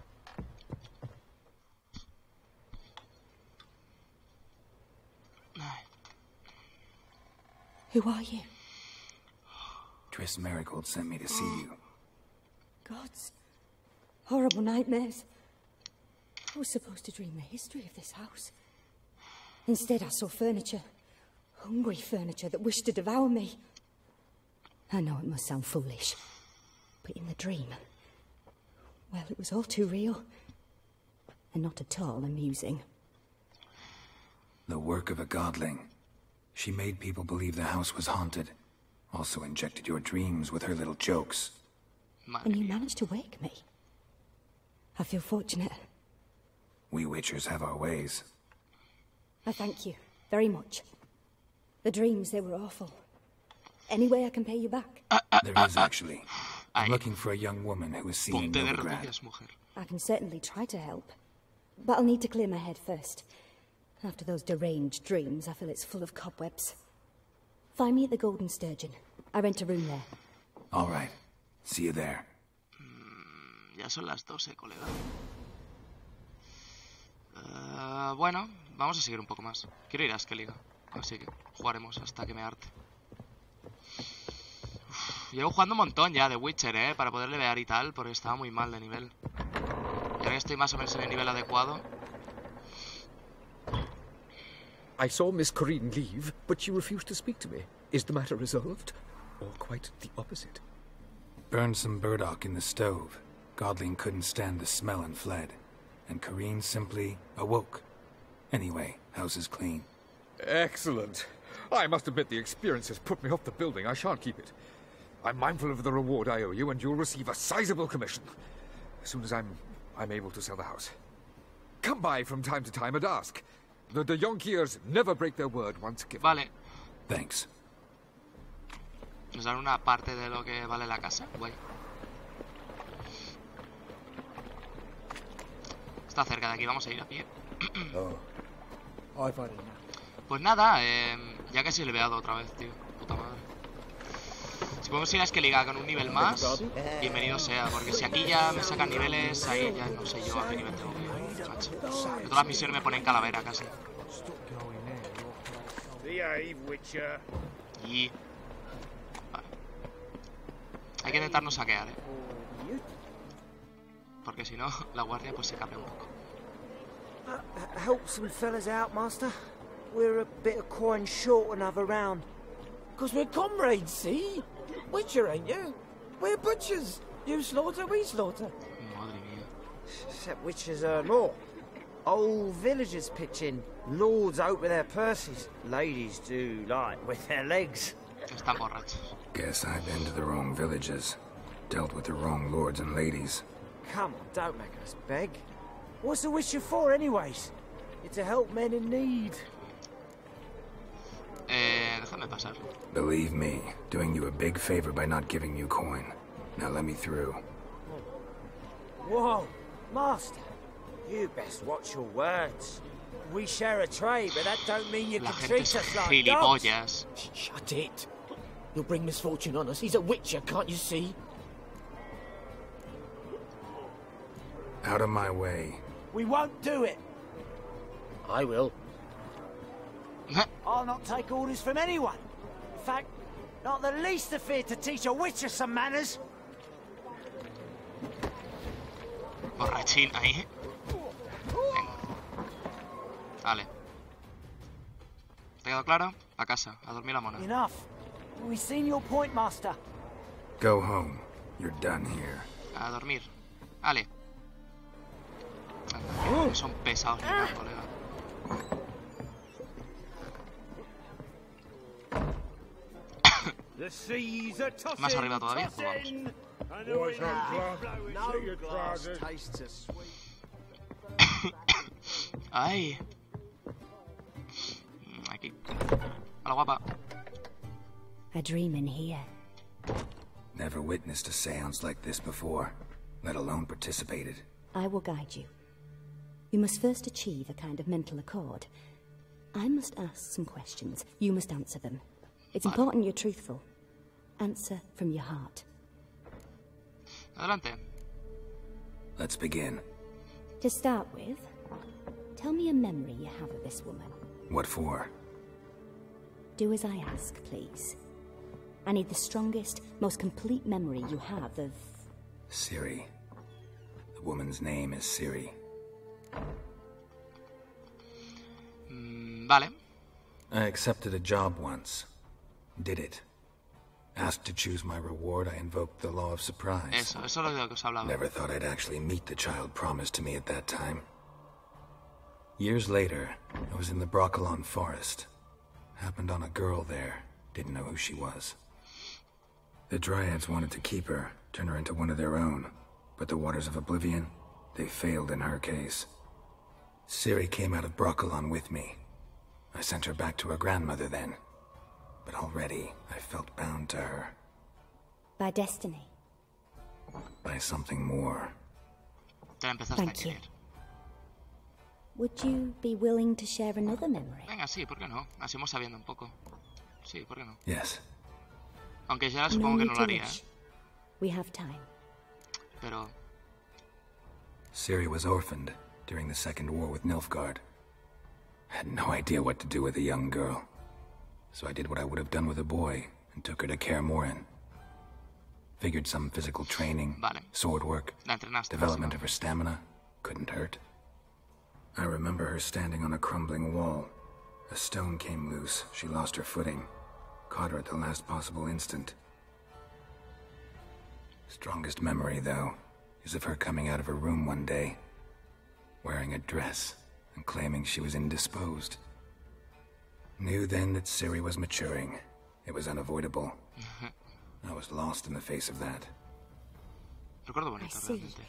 Who are you? Triss Marigold sent me to see you. Gods. Horrible nightmares. I was supposed to dream the history of this house. Instead, I saw furniture. Hungry furniture that wished to devour me. I know it must sound foolish, but in the dream, well, it was all too real. And not at all amusing. The work of a godling. She made people believe the house was haunted. Also injected your dreams with her little jokes. And you managed to wake me. I feel fortunate. We Witchers have our ways. I thank you very much. The dreams, they were awful. Any way I can pay you back? There is actually. I'm looking for a young woman who is seeing Novigrad. I can certainly try to help. But I'll need to clear my head first. After those deranged dreams, I feel it's full of cobwebs. Find me at the Golden Sturgeon. I rent a room there. All right. See you there. Ya son las 12, colega. Bueno, vamos a seguir un poco más. Quiero ir a Skellige, así que jugaremos hasta que me harte. Llevo jugando un montón ya de Witcher, para poder levear y tal, porque estaba muy mal de nivel. Y ahora que estoy más o menos en el nivel adecuado. I saw Miss Corinne leave, but she refused to speak to me. Is the matter resolved? Or quite the opposite? Burned some burdock in the stove. Godling couldn't stand the smell and fled. And Corinne simply awoke. Anyway, house is clean. Excellent. I must admit the experience has put me off the building. I shan't keep it. I'm mindful of the reward I owe you, and you'll receive a sizable commission. As soon as I'm able to sell the house. Come by from time to time and ask. The de Jonkiers never break their word once given. Vale. Thanks. ¿Nos dan una parte de lo que vale la casa? Guay. Está cerca de aquí, vamos a ir a pie. Pues nada, ya que sí le he leveado otra vez, tío. Puta madre. Si podemos ir a Skellige con un nivel más, bienvenido sea. Porque si aquí ya me sacan niveles, ahí ya no sé yo a qué nivel tengo que ir, macho. De todas las misiones me ponen calavera casi. Y... Vale. Hay que intentar no saquear, porque si no, la guardia pues se cabrea un poco. Help some fellas out, Master. We're a bit of coin short another round. 'Cause we're comrades, see? Witcher, ain't you? We're butchers. You slaughter, we slaughter. Madre mía. Except witchers earn more. Old villagers pitch in. Lords out with their purses. Ladies do like with their legs. Están borrachos. Guess I've been to the wrong villages. Dealt with the wrong lords and ladies. Come on, don't make us beg. What's the witcher for, anyways? It's to help men in need. Déjame pasar. Believe me, doing you a big favor by not giving you coin. Now let me through. Whoa, Master. You best watch your words. We share a trade, but that don't mean you can treat us like dogs. Shut it. You'll bring misfortune on us. He's a witcher, can't you see? Out of my way. We won't do it. I will. I'll not take orders from anyone. In fact, not the least afeard to teach a witcher some manners. Borrachín ahí. Venga. Vale. ¿Te ha quedado claro? A casa, a dormir la mona. Enough. We've seen your point, Master. Go home. You're done here. A dormir. Vale. Son pesados, colega. Más arriba todavía, pues vamos. Ay. Aquí. Hola, guapa. A dream in here. Never witnessed a seance like this before, let alone participated. I will guide you. You must first achieve a kind of mental accord. I must ask some questions. You must answer them. It's important you're truthful. Answer from your heart. Adelante. Let's begin. To start with, tell me a memory you have of this woman. What for? Do as I ask, please. I need the strongest, most complete memory you have of... Ciri. The woman's name is Ciri. Vale. I accepted a job once. Did it. Asked to choose my reward, I invoked the law of surprise. Eso es lo de lo que os hablaba. Never thought I'd actually meet the child promised to me at that time. Years later, I was in the Broccolon forest. Happened on a girl there. Didn't know who she was. The Dryads wanted to keep her, turn her into one of their own. But the Waters of Oblivion, they failed in her case. Ciri came out of Broccolon with me. I sent her back to her grandmother then. But already, I felt bound to her. By destiny. By something more. Thank you. Would you be willing to share another memory? Venga, sí, ¿por qué no? Así vamos sabiendo un poco. Sí, ¿por qué no? Yes. Aunque ya supongo que no lo haría, ¿eh? We have time. Pero... Ciri was orphaned during the Second War with Nilfgaard. Had no idea what to do with a young girl. So I did what I would have done with a boy and took her to Kaer Morhen. Figured some physical training, sword work, development of her stamina couldn't hurt. I remember her standing on a crumbling wall. A stone came loose, she lost her footing. Caught her at the last possible instant. Strongest memory, though, is of her coming out of her room one day, wearing a dress and claiming she was indisposed. Knew then that Ciri was maturing. It was unavoidable. I was lost in the face of that. Recuerdo bonito, realmente.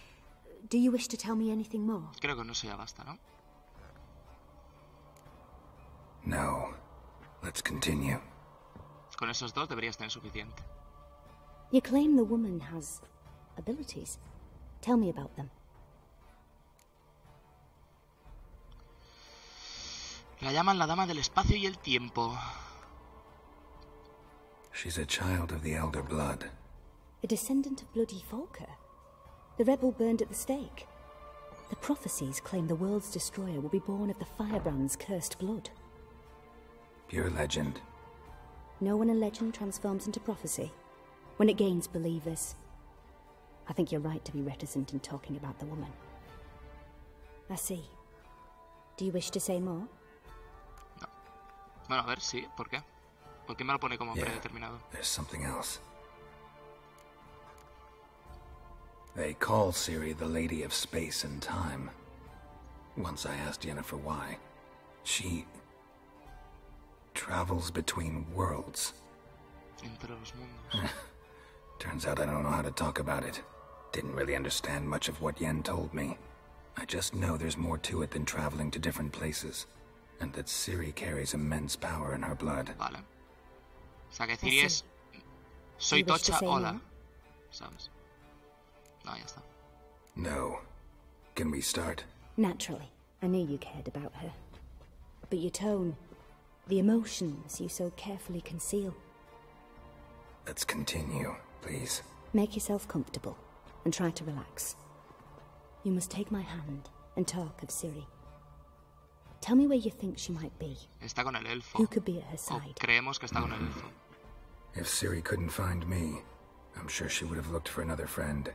Do you wish to tell me anything more? Creo que no se ya basta, ¿no? No. Let's continue. Con esos dos deberías tener suficiente. You claim the woman has abilities. Tell me about them. La llaman la dama del espacio y el tiempo. She's a child of the Elder Blood. A descendant of bloody Volker. The rebel burned at the stake. The prophecies claim the world's destroyer will be born of the firebrand's cursed blood. Pure legend. Know when a legend transforms into prophecy? When it gains believers. I think you're right to be reticent in talking about the woman. I see. Do you wish to say more? No. Bueno, a ver, sí. ¿Por qué? ¿Por qué me lo pone como predeterminado? There's something else. They call Ciri the Lady of Space and Time. Once I asked Yennefer why. She... travels between worlds. Entre los mundos. Turns out I don't know how to talk about it. Didn't really understand much of what Yen told me. I just know there's more to it than traveling to different places. And that Ciri carries immense power in her blood. Vale. O sea que Ciri es... Soy tocha, hola. ¿Sabes? No, ya está. No. Can we start? Naturally. I knew you cared about her. But your tone... the emotions you so carefully conceal. Let's continue, please. Make yourself comfortable, and try to relax. You must take my hand and talk of Ciri. Tell me where you think she might be. Está con el elfo. Who could be at her side? Creemos que está con el elfo. If Ciri couldn't find me, I'm sure she would have looked for another friend.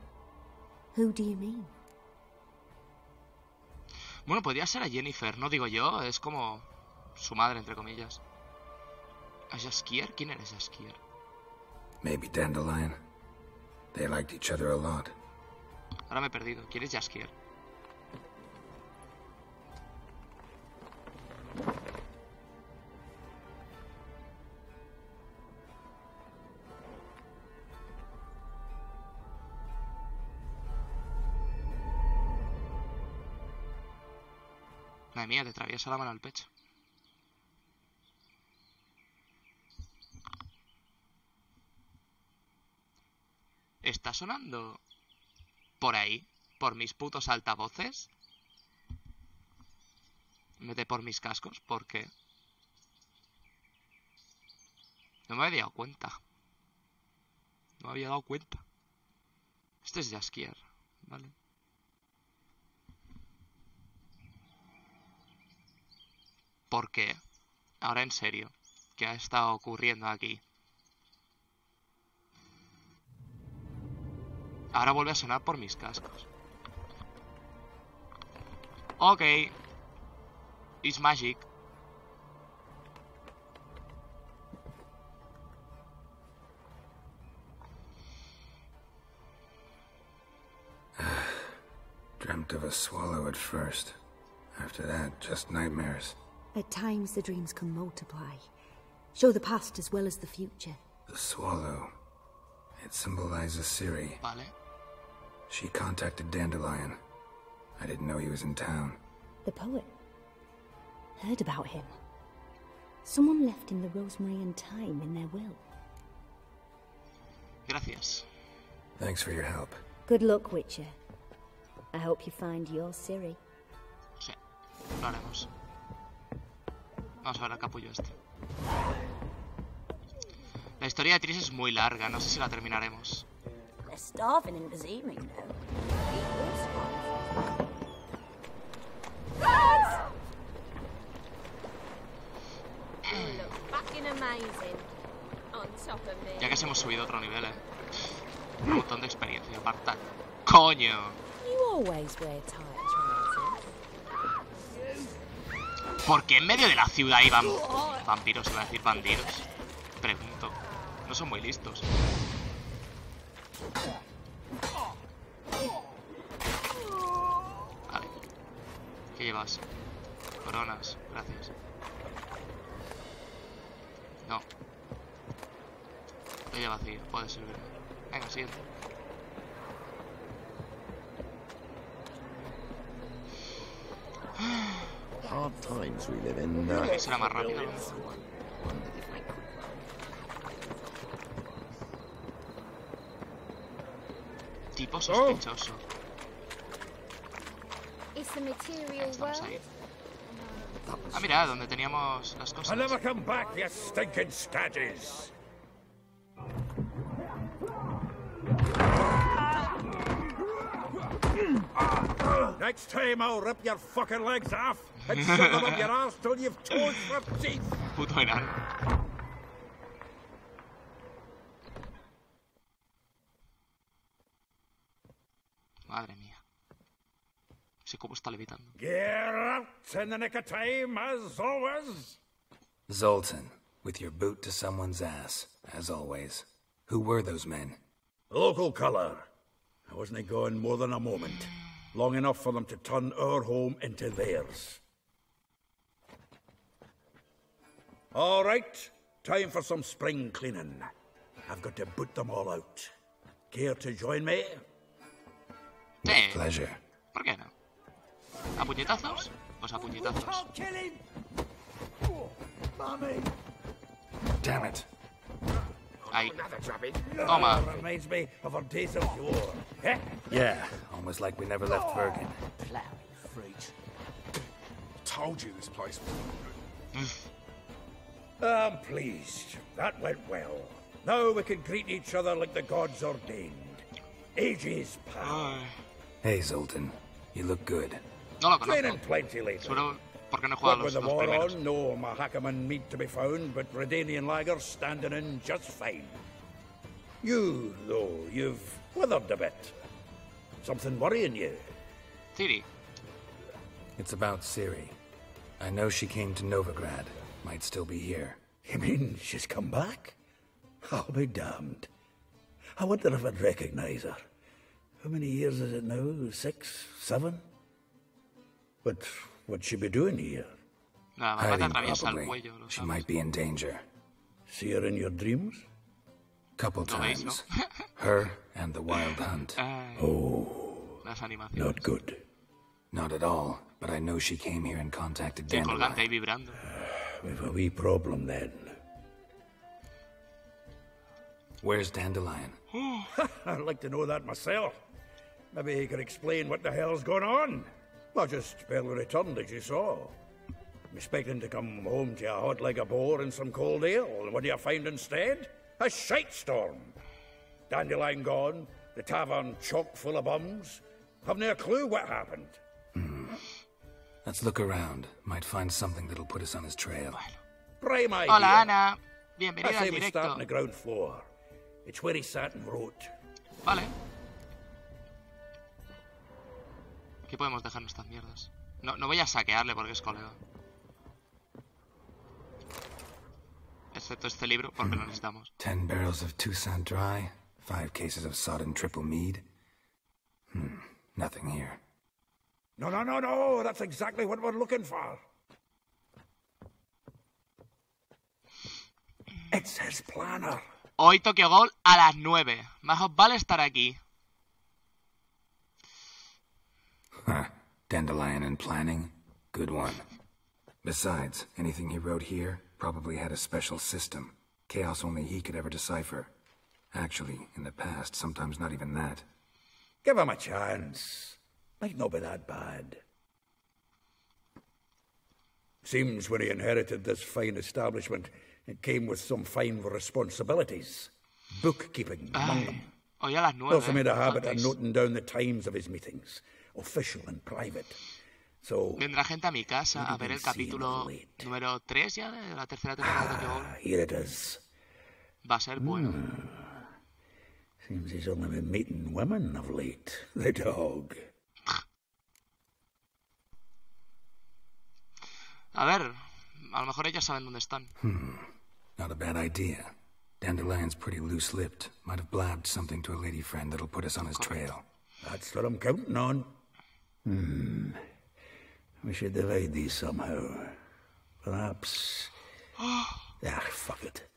Who do you mean? Bueno, podría ser a Yennefer, no digo yo, es como su madre, entre comillas. ¿A Jaskier? ¿Quién era Jaskier? Maybe Dandelion. They liked each other a lot. Ahora me he perdido. ¿Quién es Jaskier? Madre mía, te atraviesa la mano al pecho. ¿Está sonando por ahí? ¿Por mis putos altavoces? En vez de por mis cascos, ¿por qué? No me había dado cuenta. No me había dado cuenta. Este es Jaskier, ¿vale? ¿Por qué? Ahora en serio. ¿Qué ha estado ocurriendo aquí? Ahora vuelve a sonar por mis cascos. Ok. It's magic. Dreamt of a swallow at first. After that, just nightmares. At times, the dreams can multiply. Show the past as well as the future. The swallow. It symbolizes Ciri. Vale. She contacted Dandelion. I didn't know he was in town. The poet. Heard about him. Someone left him the rosemary and thyme in their will. Gracias. Thanks for your help. Good luck, Witcher. I hope you find your Ciri. Sí, lo haremos. Vamos a ver el capullo este. La historia de Triss es muy larga, no sé si la terminaremos. They're starving in this evening, though. You look fucking amazing. On top of me. Ya que hemos subido otro nivel, un montón de experiencia, apartad. ¡Coño! You always wear tight trousers. ¿Por qué en medio de la ciudad iban vampiros, iba a decir bandidos? Pregunto. No son muy listos. Vale. ¿Qué llevas? Coronas, gracias. No. Estoy vacío, puede servirme. Venga, siguiente. Hard times we live in. Creo que será más rápido, ¿no? Tipo sospechoso. Estamos ahí. Ah, mira, donde teníamos las cosas. I'll never come back, you stinking scadges. Next time I'll rip your fucking legs off and shove them up your arse till you've toes for teeth. Puto enano. Madre mía. Ese cubo está levitando. Get out in the nick of time, as always. Zoltan, with your boot to someone's ass, as always. Who were those men? Local colour. I wasn't gone more than a moment. Long enough for them to turn our home into theirs. All right, time for some spring cleaning. I've got to boot them all out. Care to join me? Sí. Pleasure. ¿Por qué no? ¿A puñetazos? Pues a puñetazos. Damn it. Ahí. Toma. Reminds me of our days of yore. Yeah, almost like we never left Bergen. Told you this place was I'm pleased. That went well. Now we can greet each other like the gods ordained. Ages pal. Hey, Zoltan. You look good. No lo conozco. Training plenty lately. Solo porque no he jugado With los the dos war primeros. on, no Mahakaman meat to be found, but Redanian lagers standing in just fine. You, though, you've withered a bit. Something worrying you? Ciri. It's about Ciri. I know she came to Novigrad. Might still be here. You mean she's come back? I'll be damned. I wonder if I'd recognize her. How many years is it now? 6, 7? But what'd she be doing here? La mamá te Hiding, atraviesa el probably. cuello, lo She sabes. might be in danger. See her in your dreams? Couple ¿Lo veis, no? times. Her and the Wild Hunt. Ay, Oh, las animaciones. not good. Not at all. but I know she came here and contacted Estoy colgante ahí Dandelion. vibrando. We've a wee problem then. Where's Dandelion? I'd like to know that myself. Maybe he could explain what the hell's going on. Well, just barely returned, as you saw. I'm expecting to come home to you hot like a boar and some cold ale, and what do you find instead? A shite storm. Dandelion gone, the tavern chock full of bums. Haven't a clue what happened. Let's look around. Might find something that'll put us on his trail. Prime idea. Hola, Ana. I Bienvenida say al we start directo. on the ground floor. It's where he sat and wrote. Vale. ¿Qué podemos dejar en estas mierdas? No voy a saquearle porque es colega. Excepto este libro, porque lo necesitamos. 10 barrels of Toussaint Dry, 5 cases of sodden triple mead. Nothing here. No, that's exactly what we're looking for. It's his planner. Hoy Tokyo Ghoul a las 9. Más os vale estar aquí. Dandelion and planning? Good one. Besides, anything he wrote here probably had a special system. Chaos only he could ever decipher. Actually, in the past, sometimes not even that. Give him a chance. Might not be that bad. Seems when he inherited this fine establishment, it came with some fine responsibilities. Bookkeeping among them. Hoy a las 9. Also made a habit of noting down the times of his meetings, official and private. So, Vendrá gente a mi casa a ver el capítulo número 3 ya de la tercera temporada de Tokyo Ghoul. Here it is. Va a ser bueno. Seems he's only been meeting women of late. The dog. A ver, a lo mejor ellas saben dónde están. Not a bad idea. Dandelion's pretty loose-lipped. Might have blabbed something to a lady friend that'll put us on his trail. That's what I'm counting on. We should divide these somehow. Perhaps... fuck it.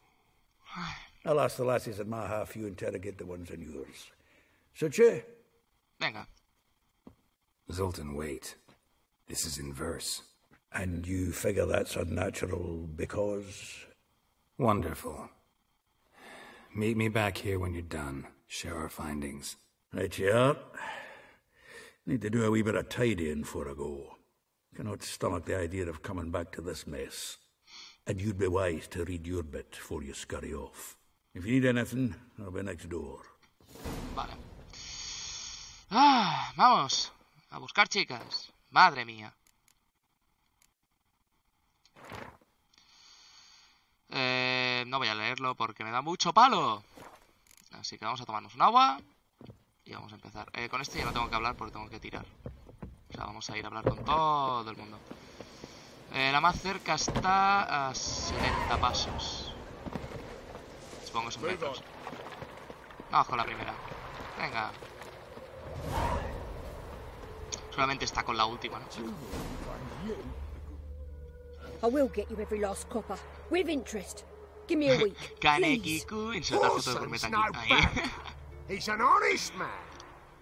I'll ask the lassies in my half, you interrogate the ones in yours. Suche? Venga. Zoltan, wait. This is in verse. And you figure that's unnatural because... Wonderful. Meet me back here when you're done. Share our findings. Right you are. Need to do a wee bit of tidying before I go. Cannot stomach the idea of coming back to this mess. And you'd be wise to read your bit before you scurry off. If you need anything, I'll be next door. Vale. Vamos. A buscar chicas. Madre mía. No voy a leerlo porque me da mucho palo. Así que vamos a tomarnos un agua y vamos a empezar. Con este ya no tengo que hablar porque tengo que tirar. O sea, vamos a ir a hablar con todo el mundo. La más cerca está a 70 pasos. Supongo que son metros. Vamos con la primera. Venga. Solamente está con la última, ¿no? I will get you every last copper, with interest. Give me a week, please. Kanekiku, insertar foto de gourmet aquí. Ahí. He's an honest man.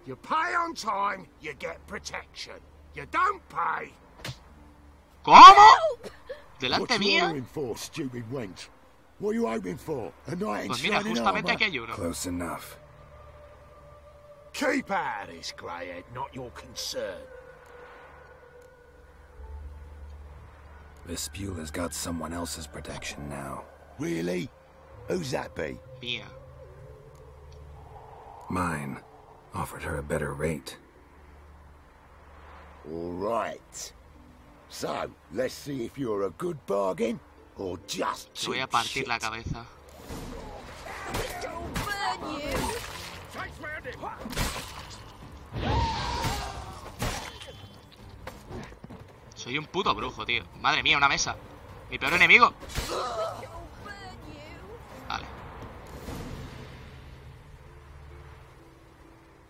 You pay on time, you get protection. You don't pay. ¿Cómo? ¿Delante What you mía? ordering for, stupid wench? What are you hoping for? A knight in Pues mira, shining justamente armour? aquí hay uno. Close enough. Keep out of this, greyhead, not your concern. Vespula's got someone else's protection now. Really? Who's that be? Mía. Mine. Offered her a better rate. All right. So, let's see if you're a good bargain or just Te voy a cheap partir shit. la cabeza. Soy un puto brujo, tío. Madre mía, una mesa. Mi peor enemigo. Vale.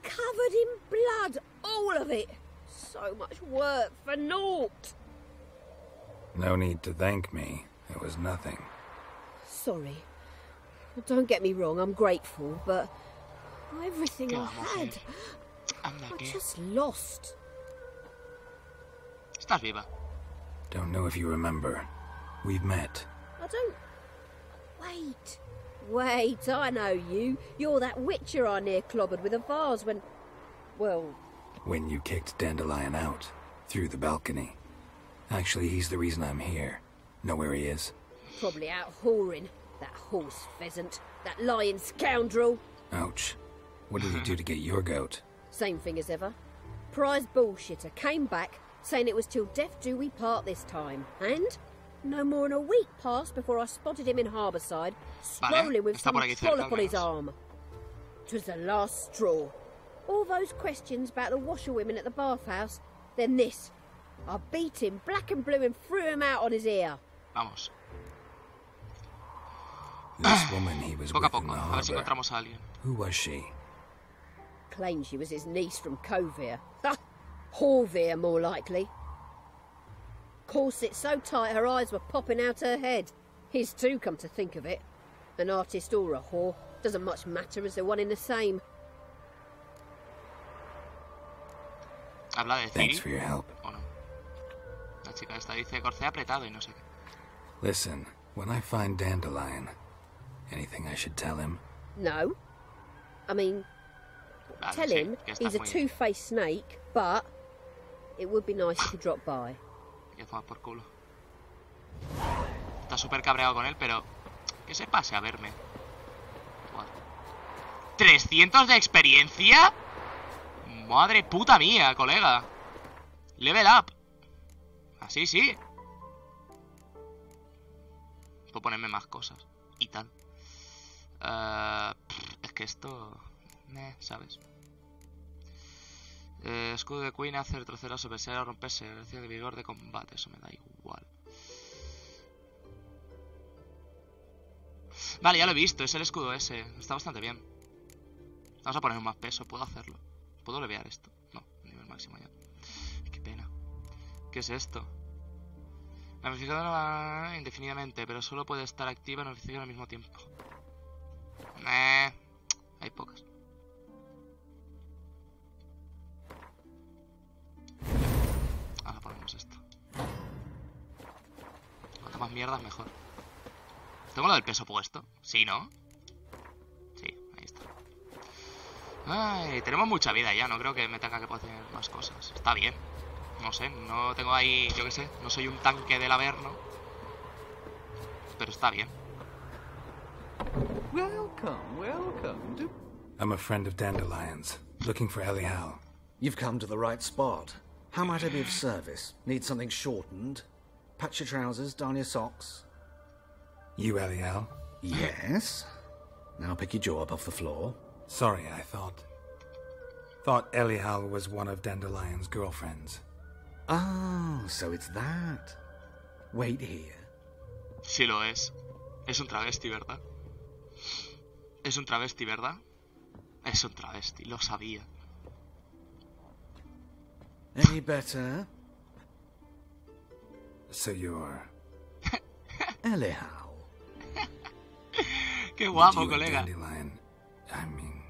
Covered in blood, all of it. So much work for naught. No need to thank me. It was nothing. Sorry. Don't get me wrong, I'm grateful, but everything I had, I just lost. Estás viva. Don't know if you remember. We've met. I don't... Wait, I know you. You're that witcher I near clobbered with a vase when... Well... When you kicked Dandelion out. Through the balcony. Actually, he's the reason I'm here. Know where he is? Probably out whoring. That horse pheasant. That lying scoundrel. Ouch. What did he do to get your goat? Same thing as ever. Prize bullshitter came back, saying it was till death do we part this time. And no more than a week passed before I spotted him in Harbourside, strolling with some trollop on his arm. 'Twas the last straw. All those questions about the washerwomen at the bathhouse, then this. I beat him black and blue and threw him out on his ear. Vamos. This woman he was Poco a with in poco, the a ver si harbor. encontramos a alguien. Who was she? Claimed she was his niece from Covere. Ha! Horvere, more likely. Corset so tight her eyes were popping out her head. His too, come to think of it. An artist or a whore. Doesn't much matter as they're one in the same. Habla de Ciri. Thanks for your help. ¿O no? La chica esta dice corsé apretado y no sé qué. Listen, when I find Dandelion, anything I should tell him? No. I mean, Vale, tell sí, him que está he's a muy- two-faced snake, but it would be nice if he dropped by. Ya toma por culo. Está súper cabreado con él, pero que se pase a verme. What? ¿300 de experiencia? Madre puta mía, colega. Level up. Así sí. Puedo ponerme más cosas. Y tal. Es que esto... ¿sabes? Escudo de Queen hace retroceder a su adversario, romperse, gracia de vigor de combate. Eso me da igual. Vale, ya lo he visto. Es el escudo ese. Está bastante bien. Vamos a poner más peso. Puedo hacerlo. ¿Puedo levear esto? No, nivel máximo ya. Qué pena. ¿Qué es esto? La amplificadora va indefinidamente, pero solo puede estar activa en amplificador al mismo tiempo. Hay pocas. Ahora ponemos esto. Cuanto más mierdas, mejor. ¿Tengo lo del peso puesto? Sí, ¿no? Sí, ahí está. Ay, tenemos mucha vida ya, no creo que me tenga que poner más cosas. Está bien. No sé, no tengo ahí, yo qué sé, no soy un tanque del Averno. Pero está bien. Welcome, welcome. I'm a friend of Dandelion's, looking for Elial. You've come to the right spot. How might I be of service? Need something shortened? Patch your trousers, darn your socks. You Elial? Yes. Now pick your jaw up off the floor. Sorry, I thought Elial was one of Dandelion's girlfriends. Oh, so it's that. Wait here. Sí lo es. Es un travesti, ¿verdad? Es un travesti, ¿verdad? Es un travesti, lo sabía. Any better? So you're... Elial. Qué guapo, You and colega. Dandelion. I mean,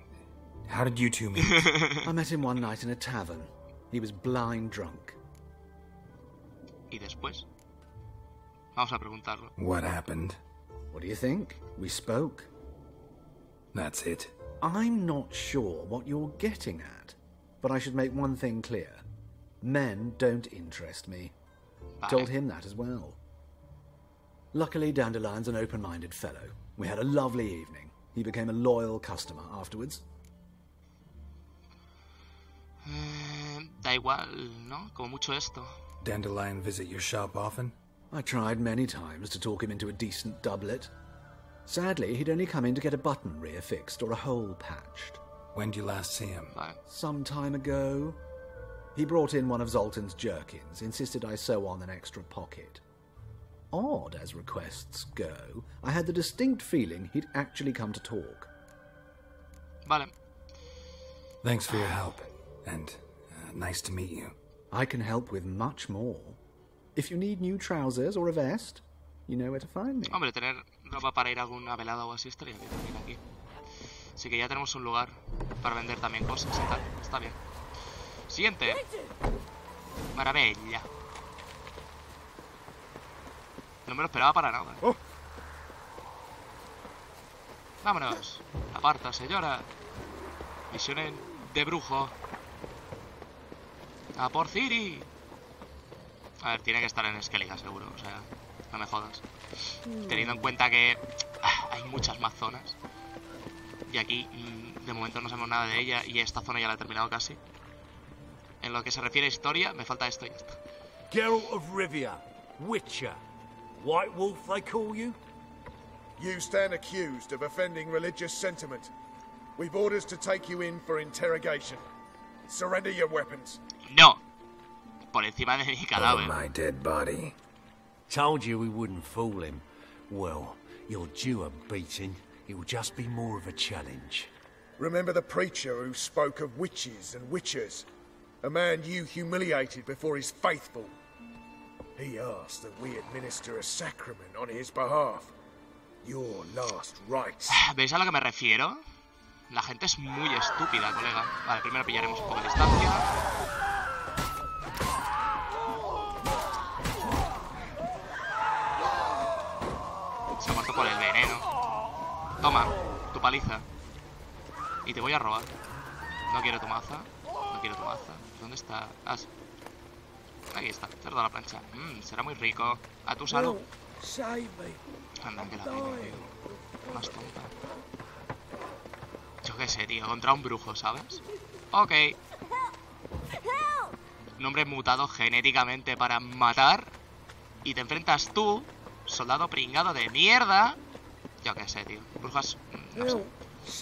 how did you two meet? I met him one night in a tavern. He was blind drunk. ¿Y después? Vamos a preguntarlo. What happened? What do you think? We spoke. That's it. I'm not sure what you're getting at, but I should make one thing clear. Men don't interest me. Vale. Told him that as well. Luckily, Dandelion's an open-minded fellow. We had a lovely evening. He became a loyal customer afterwards. Da igual, ¿no? Como mucho esto. Dandelion visit your shop often? I tried many times to talk him into a decent doublet. Sadly, he'd only come in to get a button rear fixed or a hole patched. When did you last see him? Some time ago. He brought in one of Zoltan's jerkins, insisted I sew on an extra pocket. Odd as requests go, I had the distinct feeling he'd actually come to talk. Vale. Thanks for your help, and nice to meet you. I can help with much more. If you need new trousers or a vest, you know where to find me. Hombre, tener ropa para ir a alguna velada o así estaría bien también aquí. Así que ya tenemos un lugar para vender también cosas y tal. Está bien. Siguiente. Maravilla. No me lo esperaba para nada. Vámonos. Aparta, señora. Misión de brujo. A por Ciri. A ver, tiene que estar en Skellige seguro, o sea, no me jodas. Teniendo en cuenta que hay muchas más zonas. Y aquí, de momento, no sabemos nada de ella. Y esta zona ya la he terminado casi. En lo que se refiere a historia, me falta esto y ya está. Geralt of Rivia, Witcher. White Wolf, they call you? You stand accused of offending religious sentiment. We've orders to take you in for interrogation. Surrender your weapons. No. Por encima de mi cadáver. My dead body. Told you we wouldn't fool him. Well, you're due a beating. It will just be more of a challenge. Remember the preacher who spoke of witches and witchers? A man you humiliated before his faithful. He asked that we administer a sacrament on his behalf. Your last rites. ¿Veis a lo que me refiero? La gente es muy estúpida, colega. Vale, primero pillaremos un poco de distancia. Se ha muerto por el veneno. Toma, tu paliza. Y te voy a robar. No quiero tu maza. No quiero tu maza. ¿Dónde está? Ah, sí. Aquí está, cerdo a la plancha. Será muy rico. A tu salud. Anda, que la pena, tío. Más tonta. Yo qué sé, tío. Contra un brujo, ¿sabes? Ok. Un hombre mutado genéticamente para matar. Y te enfrentas tú, soldado pringado de mierda. Yo qué sé, tío. Brujas... no sé.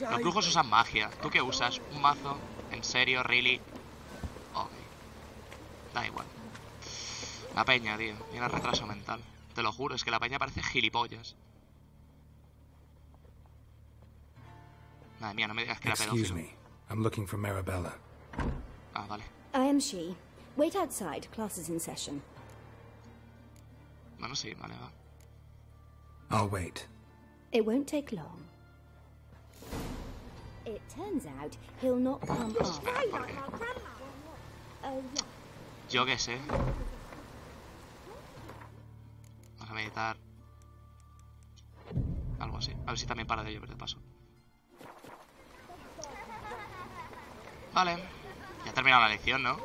Los brujos usan magia. ¿Tú qué usas? ¿Un mazo? ¿En serio? ¿Really? Ok. Da igual. La peña, tío. Tiene retraso mental. Te lo juro, es que la peña parece gilipollas. Madre mía, no me digas que era pedófilo. Excuse me. I'm looking for Marabella. Ah, vale. I am she. Wait outside. Class is in session. Bueno, sí, vale, va. I'll wait. It won't take long. It turns out he'll not come Espera, ¿por qué? Yo qué sé. Vamos a meditar. Algo así. A ver si también para de llover de paso. Vale. Ya ha terminado la lección, ¿no?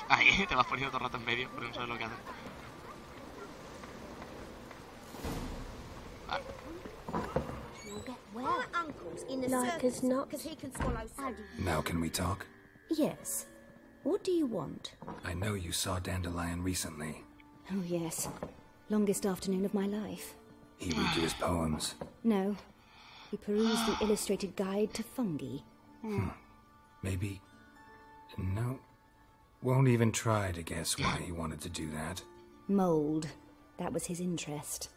Ahí te vas poniendo todo el rato en medio porque no sabes lo que hacer. Vale. Like as not. Now can we talk? Yes. What do you want? I know you saw Dandelion recently. Oh, yes. Longest afternoon of my life. He read you his poems. No. He perused the illustrated guide to fungi. Maybe... No. Won't even try to guess why he wanted to do that. Mold. That was his interest.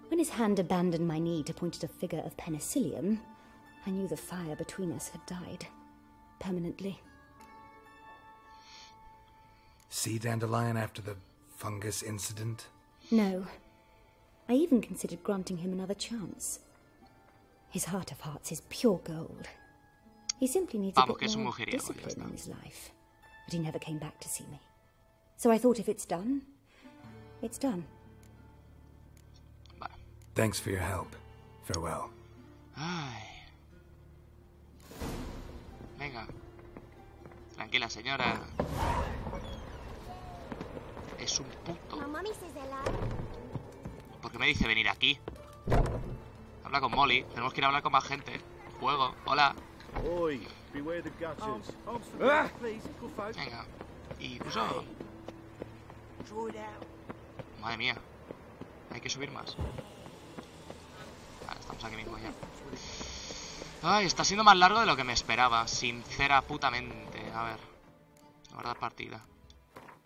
When his hand abandoned my knee to point at a figure of penicillium, I knew the fire between us had died. Permanently. See Dandelion after the fungus incident? No. I even considered granting him another chance. His heart of hearts is pure gold. He simply needs a bit more discipline in his life. But he never came back to see me. So I thought if it's done, it's done. Thanks for your help. Farewell. Ay. Venga. Tranquila, señora. Es un puto. ¿Por qué me dice venir aquí? Habla con Molly. Tenemos que ir a hablar con más gente. Juego. Hola. Venga. Y puso. Madre mía. Hay que subir más. Vale, estamos aquí mismo ya. Ay, está siendo más largo de lo que me esperaba. Sincera putamente. A ver. Guardar partida.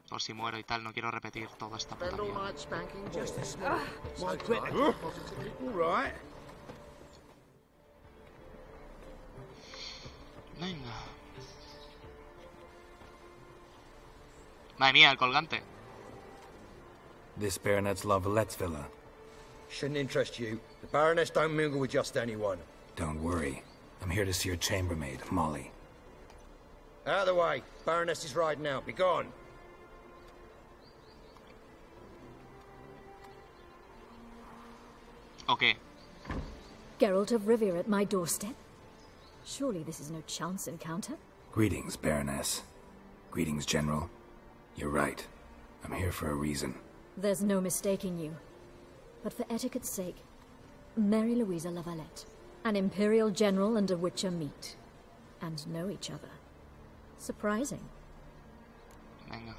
Por si muero y tal, no quiero repetir toda esta puta mierda. Venga. Madre mía, el colgante. This Baronet's Lavallette's villa. Shouldn't interest you. The Baroness don't mingle with just anyone. Don't worry. I'm here to see your chambermaid, Molly. Out of the way. Baroness is riding out. Be gone. Okay. Geralt of Rivia at my doorstep? Surely this is no chance encounter? Greetings, Baroness. Greetings, General. You're right. I'm here for a reason. There's no mistaking you. But for etiquette's sake, Mary Louisa Lavalette, an Imperial General and a Witcher meet. And know each other. Surprising. Venga.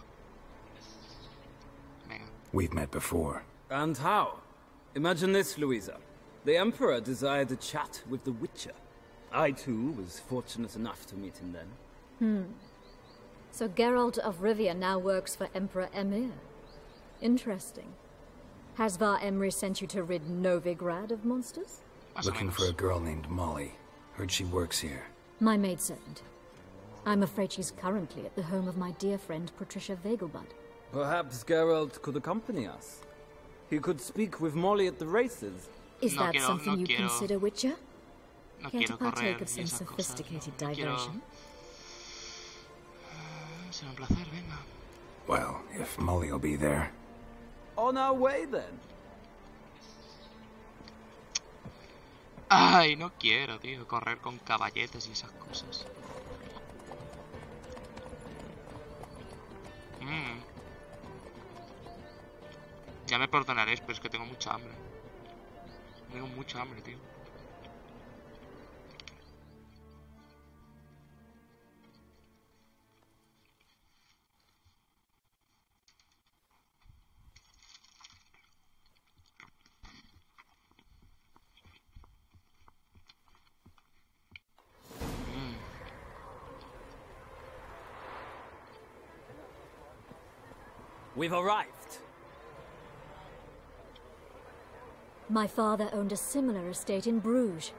We've met before. And how? Imagine this, Louisa. The Emperor desired a chat with the Witcher. I, too, was fortunate enough to meet him then. So Geralt of Rivia now works for Emperor Emhyr. Interesting. Has Var Emry sent you to rid Novigrad of monsters? Looking for a girl named Molly. Heard she works here. My maidservant. I'm afraid she's currently at the home of my dear friend Patricia Vegelbud. Perhaps Geralt could accompany us. He could speak with Molly at the races. Is that something you consider, Witcher? Care to partake of some sophisticated diversion? Será un placer, venga. Well, if Molly will be there. On our way, then. Ay, no quiero, tío, correr con caballetes y esas cosas. Ya me perdonaréis, pero es que tengo mucha hambre. Tengo mucha hambre, tío. We've arrived. My father owned a similar estate in Bruges.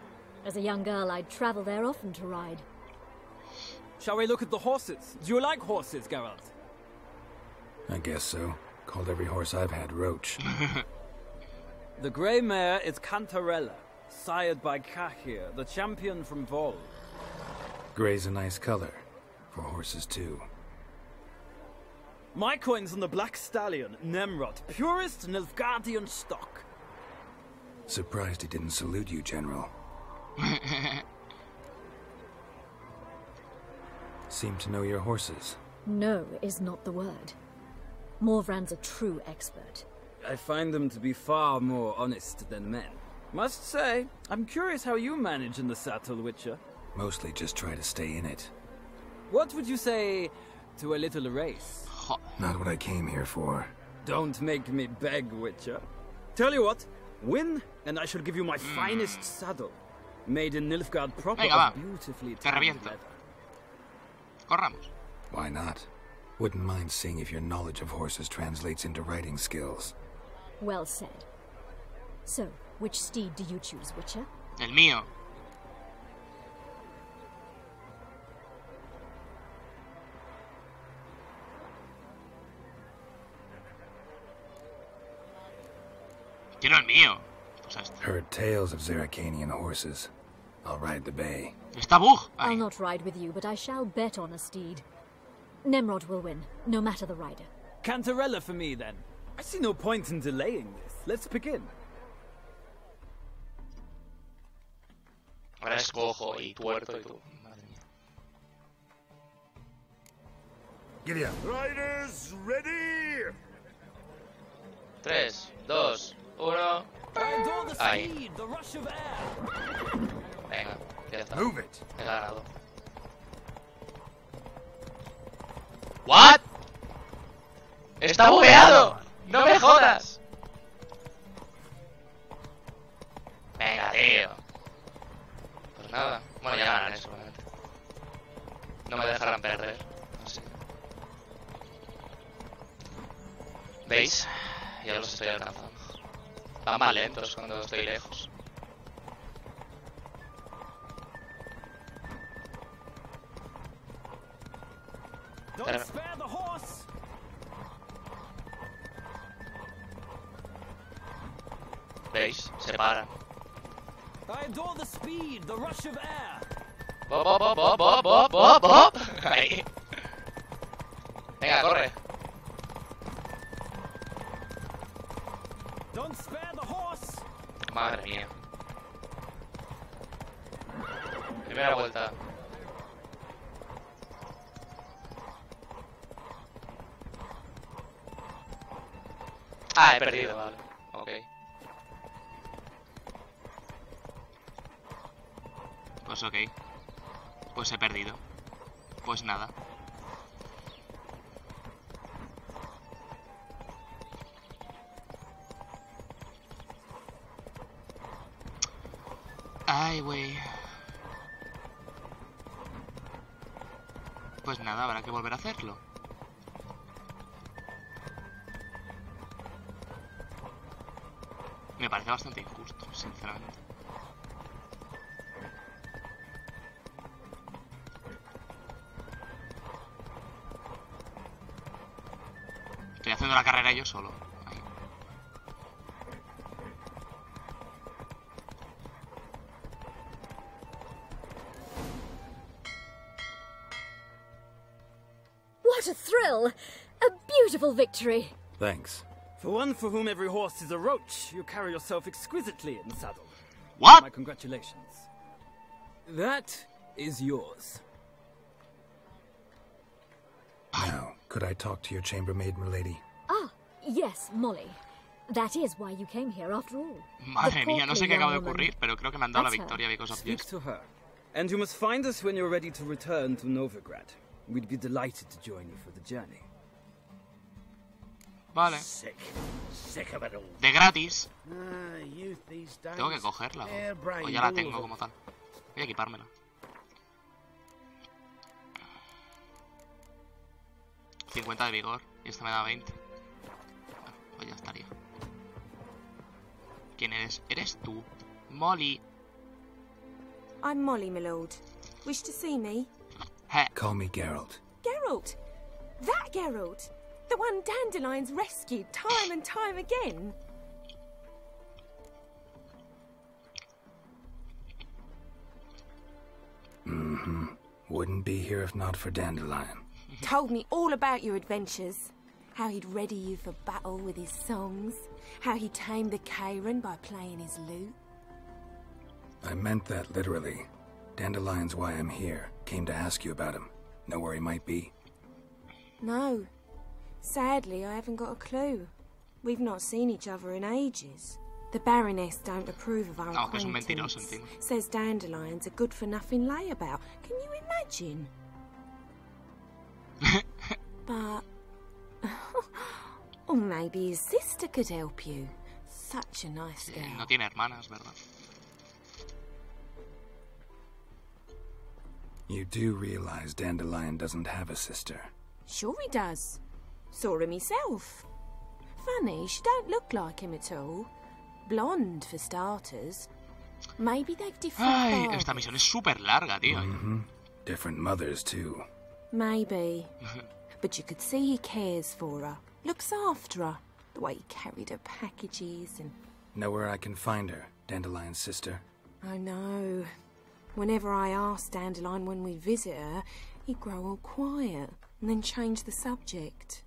As a young girl, I'd travel there often to ride. Shall we look at the horses? Do you like horses, Geralt? I guess so. Called every horse I've had Roach. The grey mare is Cantarella, sired by Cahir, the champion from Vol. Grey's a nice color. For horses, too. My coin's on the black stallion, Nemrod, purest Nilfgaardian stock. Surprised he didn't salute you, General. Seem to know your horses. No is not the word. Morvran's a true expert. I find them to be far more honest than men. Must say, I'm curious how you manage in the saddle, Witcher. Mostly just try to stay in it. What would you say to a little race? Not what I came here for. Don't make me beg, Witcher. Tell you what, win, and I shall give you my finest saddle. Made in Nilfgaard proper, Venga, beautifully te tanned reviento. leather. Corramos. Why not? Wouldn't mind seeing if your knowledge of horses translates into riding skills. Well said. So, which steed do you choose, Witcher? El mío. Quiero el mío. Heard tales of Zeracanian horses. I'll ride the bay. Está bug. I'll not ride with you, but I shall bet on a steed. Nemrod will win, no matter the rider. Cantarella for me, then. I see no point in delaying this. Let's begin. Ahora escojo y tuerto y tú. Madre mía. Giddy up. Riders, ready! 3, 2, 1. Ahí. Venga, ya está. Move it. He ganado. ¿What? ¡Está bugueado! ¡No me jodas! Venga, tío. Pues nada. Bueno, ya ganan seguramente. No me dejarán perder. Así. ¿Veis? Ya los estoy alcanzando. Van más lentos cuando estoy lejos. Pero... ¿Veis? Se paran. I adore the speed, the rush of air. Bop, bop, bop, bop, bop, bop, bop. Ahí. Venga, corre. Madre mía. Primera vuelta. Ah, he perdido, vale. Ok. Pues ok. Pues he perdido. Pues nada. Ay, güey. Pues nada, habrá que volver a hacerlo. Me parece bastante injusto, sinceramente. Estoy haciendo la carrera yo solo. Ahí. What a thrill! A beautiful victory! Thanks. For one for whom every horse is a roach, you carry yourself exquisitely in the saddle. What? My congratulations. That is yours. Now, could I talk to your chambermaid, milady? Ah, yes, Molly. That is why you came here after all. Madre mía, no sé qué acaba de ocurrir, pero creo que me han dado la victoria because of Speak this. to her. And you must find us when you're ready to return to Novigrad. We'd be delighted to join you for the journey. Vale. De gratis. Tengo que cogerla. O ya la tengo como tal. Voy a equipármela. $50 de vigor. Y esta me da 20. Bueno, pues ya estaría. ¿Quién eres? Eres tú. Molly. I'm Molly, my lord. Wish to see me? Call me Geralt. Geralt! That Geralt! The one Dandelion's rescued time and time again. Mm-hmm. Wouldn't be here if not for Dandelion. Told me all about your adventures. How he'd ready you for battle with his songs. How he tamed the Karen by playing his lute. I meant that literally. Dandelion's why I'm here. Came to ask you about him. Know where he might be? No. Sadly, I haven't got a clue. We've not seen each other in ages. The Baroness don't approve of our acquaintance. Says Dandelion's a good-for-nothing layabout. Can you imagine? But... or maybe his sister could help you. Such a nice girl. No tiene hermanas, ¿verdad? You do realize Dandelion doesn't have a sister. Sure he does. Saw him myself. Funny, she don't look like him at all. Blonde, for starters. Maybe they've different Ay, esta misión es súper larga, tío. Different mothers, too. Maybe. But you could see he cares for her. Looks after her. The way he carried her packages and... Know where I can find her, Dandelion's sister? I know. Whenever I asked Dandelion when we'd visit her, he'd grow all quiet and then change the subject.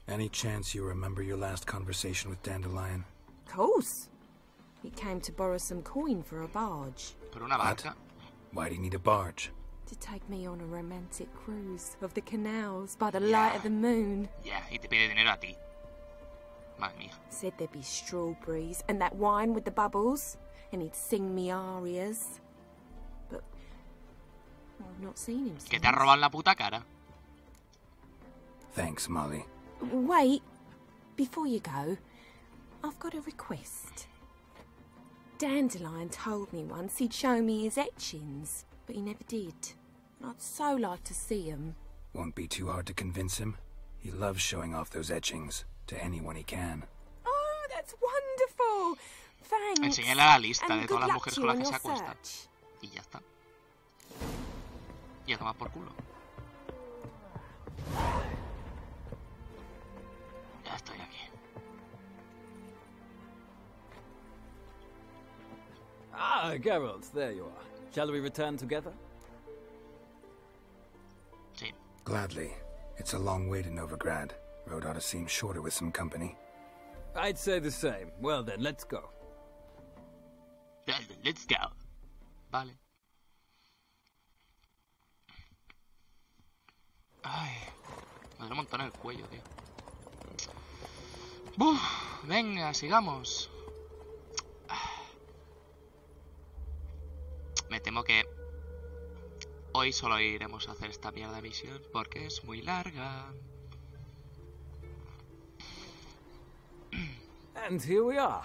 Any chance you remember your last conversation with Dandelion? Of course. He came to borrow some coin for a barge. Por una barca. Why'd he need a barge? To take me on a romantic cruise of the canals by the light of the moon. Yeah, y te pide dinero a ti. Madre mía. Said there'd be strawberries and that wine with the bubbles, and he'd sing me arias. But I've not seen him since. Que te ha robado la puta cara. Thanks, Molly. Wait, before you go, I've got a request. Dandelion told me once he'd show me his etchings, but he never did. I'd so like to see them. Won't be too hard to convince him. He loves showing off those etchings to anyone he can. Oh, that's wonderful! Thanks. Enséñale la lista de todas las mujeres con las que se acuesta. Y ya está. Y a tomar por culo. Ya estoy aquí. Ah, Geralt, there you are. Shall we return together? Sí. Gladly. It's a long way to Novigrad. Road ought to seem shorter with some company. I'd say the same. Well then, let's go. Let's go. Vale. Ay, me duele un montón el cuello, tío. Buf, venga, sigamos. Me temo que hoy solo iremos a hacer esta mierda de misión porque es muy larga. And here we are.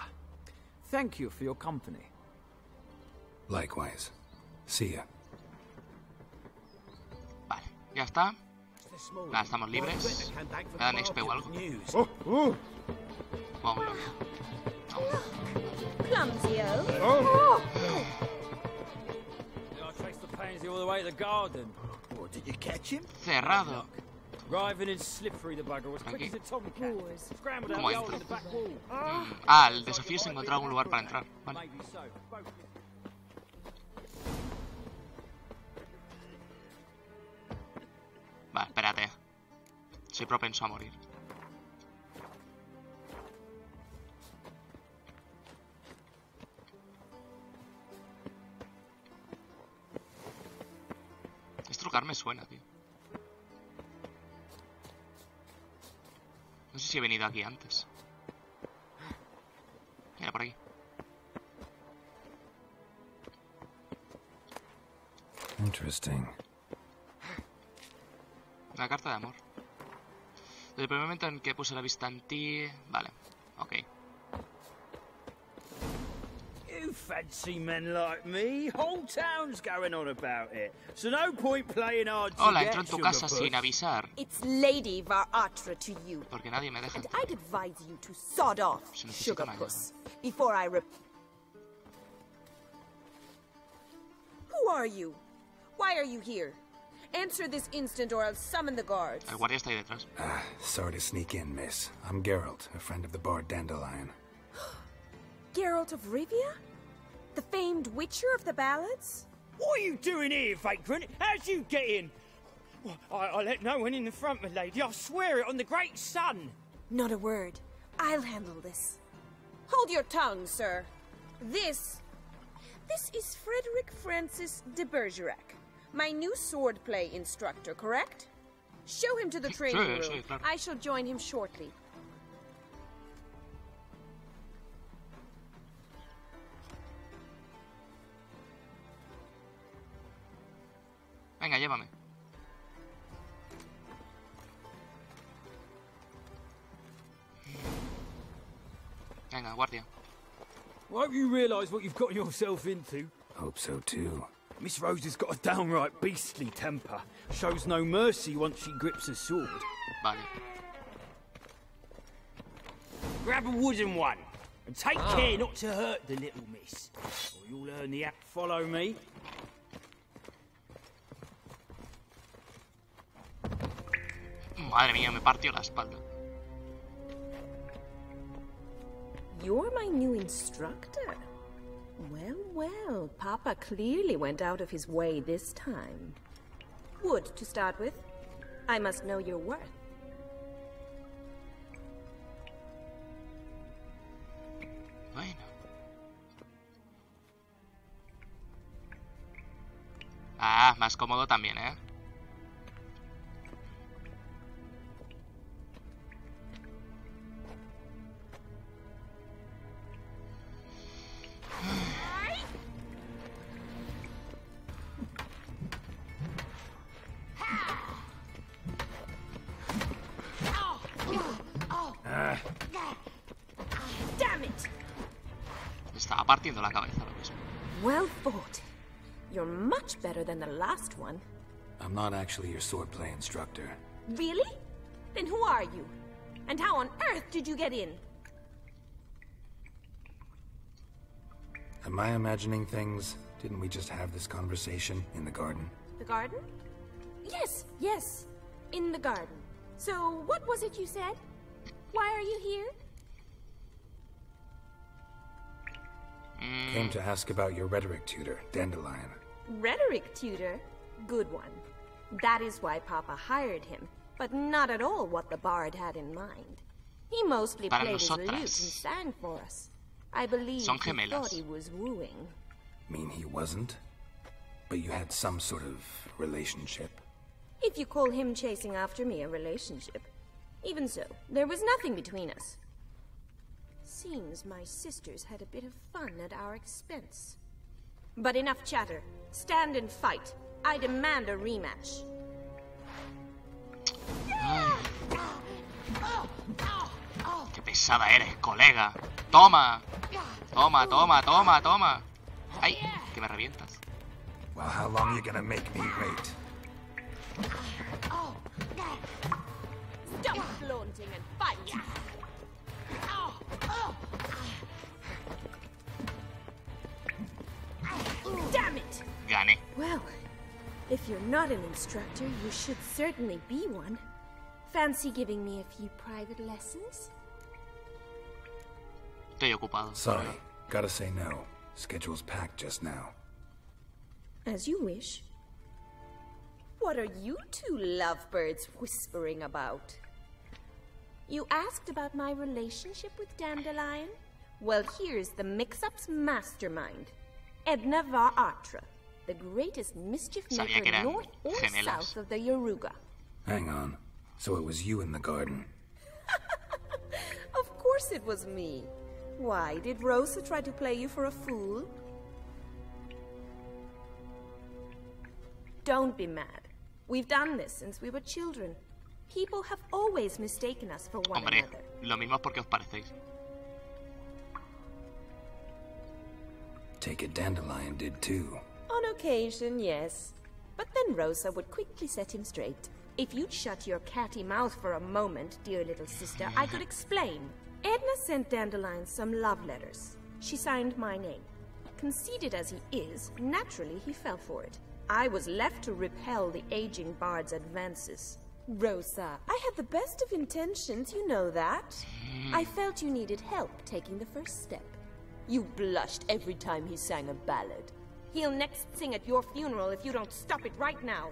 Thank you for your company. Likewise. See ya. Vale, ya está. Ya estamos libres. ¿Me dan XP o algo? Vámonos. Cerrado. ¿Cómo entro? Ah, el desafío es encontrar algún lugar para entrar. Vale. Vale, espérate. Soy propenso a morir. Este lugar me suena, tío. No sé si he venido aquí antes. Mira, por aquí. Interesting. Una carta de amor. Desde el primer momento en que puse la vista en ti... Vale, ok. You fancy men like me? Whole town's going on about it. So no point playing hard to Hola, get, entro en tu casa sin avisar. It's Lady Varatra to you. Porque nadie me deja And entrar. I'd advise you to sod off, Se necesita una sugarpuss, before I Who are you? Why are you here? Answer this instant or I'll summon the guards. El guardia está ahí detrás. Sorry to sneak in, miss. I'm Geralt, a friend of the bard Dandelion. Geralt of Rivia? The famed witcher of the ballads? What are you doing here, vagrant? How'd you get in? Well, I let no one in the front, my lady. I swear it on the great sun. Not a word. I'll handle this. Hold your tongue, sir. This is Frederick Francis de Bergerac, my new swordplay instructor, correct? Show him to the training room. I shall join him shortly. Venga, llévame. Venga, guardia. Won't you realise what you've got yourself into? Hope so too. Miss Rose has got a downright beastly temper. Shows no mercy once she grips a sword. Vale. Grab a wooden one. And take care not to hurt the little miss. Or you'll learn the act. Follow me. Madre mía, me partió la espalda. You're my new instructor. Well, well, Papa clearly went out of his way this time. Wood, to start with. I must know your worth. Bueno. Ah, más cómodo también, ¿eh? Damn it! Me estaba partiendo la cabeza lo mismo. Well fought. You're much better than the last one. I'm not actually your swordplay instructor. Really? Then who are you? And how on earth did you get in? Am I imagining things? Didn't we just have this conversation in the garden? The garden? Yes, yes. In the garden. So, what was it you said? Why are you here? Came to ask about your rhetoric tutor, Dandelion. Rhetoric tutor? Good one. That is why Papa hired him, but not at all what the bard had in mind. He mostly played his lute and sang for us. I believe he thought he was wooing. Mean he wasn't? But you had some sort of relationship? If you call him chasing after me a relationship. Even so, there was nothing between us. Seems my sisters had a bit of fun at our expense. But enough chatter. Stand and fight. I demand a rematch. Qué pesada eres, colega. Toma. Toma, toma, toma, toma. Ay, que me revientas. Well, how long are you gonna make me wait? Stop flaunting and fight. Damn it! Gané. Well, if you're not an instructor, you should certainly be one. Fancy giving me a few private lessons? Estoy ocupado. Sorry, gotta say no. Schedule's packed just now. As you wish. What are you two lovebirds whispering about? You asked about my relationship with Dandelion? Well, here's the mix-up's mastermind. Edna var Atra, the greatest mischief maker north or south of the Yaruga. Hang on. So it was you in the garden? Of course it was me. Why, did Rosa try to play you for a fool? Don't be mad. We've done this since we were children. People have always mistaken us for one another. Lo mismo es porque os parecéis. Take it Dandelion did too. On occasion, yes. But then Rosa would quickly set him straight. If you'd shut your catty mouth for a moment, dear little sister, I could explain. Edna sent Dandelion some love letters. She signed my name. Conceited as he is, naturally he fell for it. I was left to repel the aging bard's advances. Rosa, I had the best of intentions, you know that. I felt you needed help taking the first step. You blushed every time he sang a ballad. He'll next sing at your funeral if you don't stop it right now.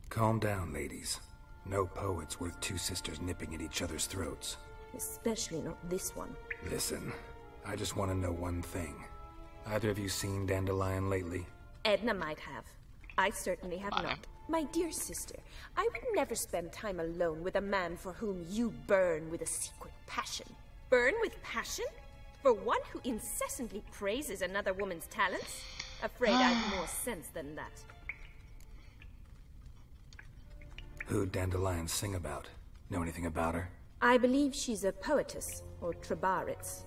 Calm down, ladies. No poet's worth two sisters nipping at each other's throats. Especially not this one. Listen, I just want to know one thing. Either of you seen Dandelion lately? Edna might have. I certainly have not. My dear sister, I would never spend time alone with a man for whom you burn with a secret passion. Burn with passion? For one who incessantly praises another woman's talents? Afraid I've more sense than that. Who'd Dandelion sing about? Know anything about her? I believe she's a poetess, or trabaritz.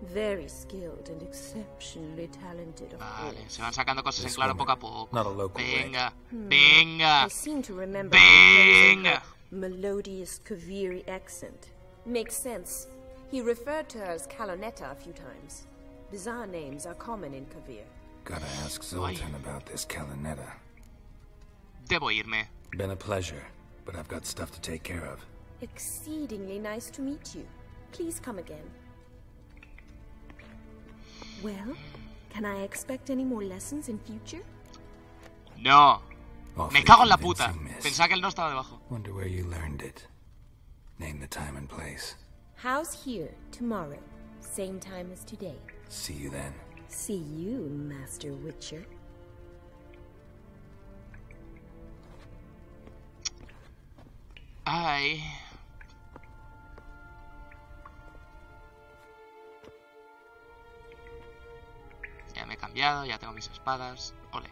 Very skilled and exceptionally talented, of course. Se van sacando cosas en claro poco a poco. Not a local Venga, venga. I seem to remember venga. Melodious Kaviri accent. Makes sense. He referred to her as Calonetta a few times. Bizarre names are common in Kavir. Gotta ask Zoltan about this Calonetta. Debo irme. Been a pleasure, but I've got stuff to take care of. Exceedingly nice to meet you. Please come again. Well, can I expect any more lessons in future? No. Me cago en la puta. Pensaba que el no estaba debajo. Wonder where you learned it. Name the time and place. House here, tomorrow. Same time as today. See you then. See you, Master Witcher. Ay. Ya me he cambiado, ya tengo mis espadas. Ole.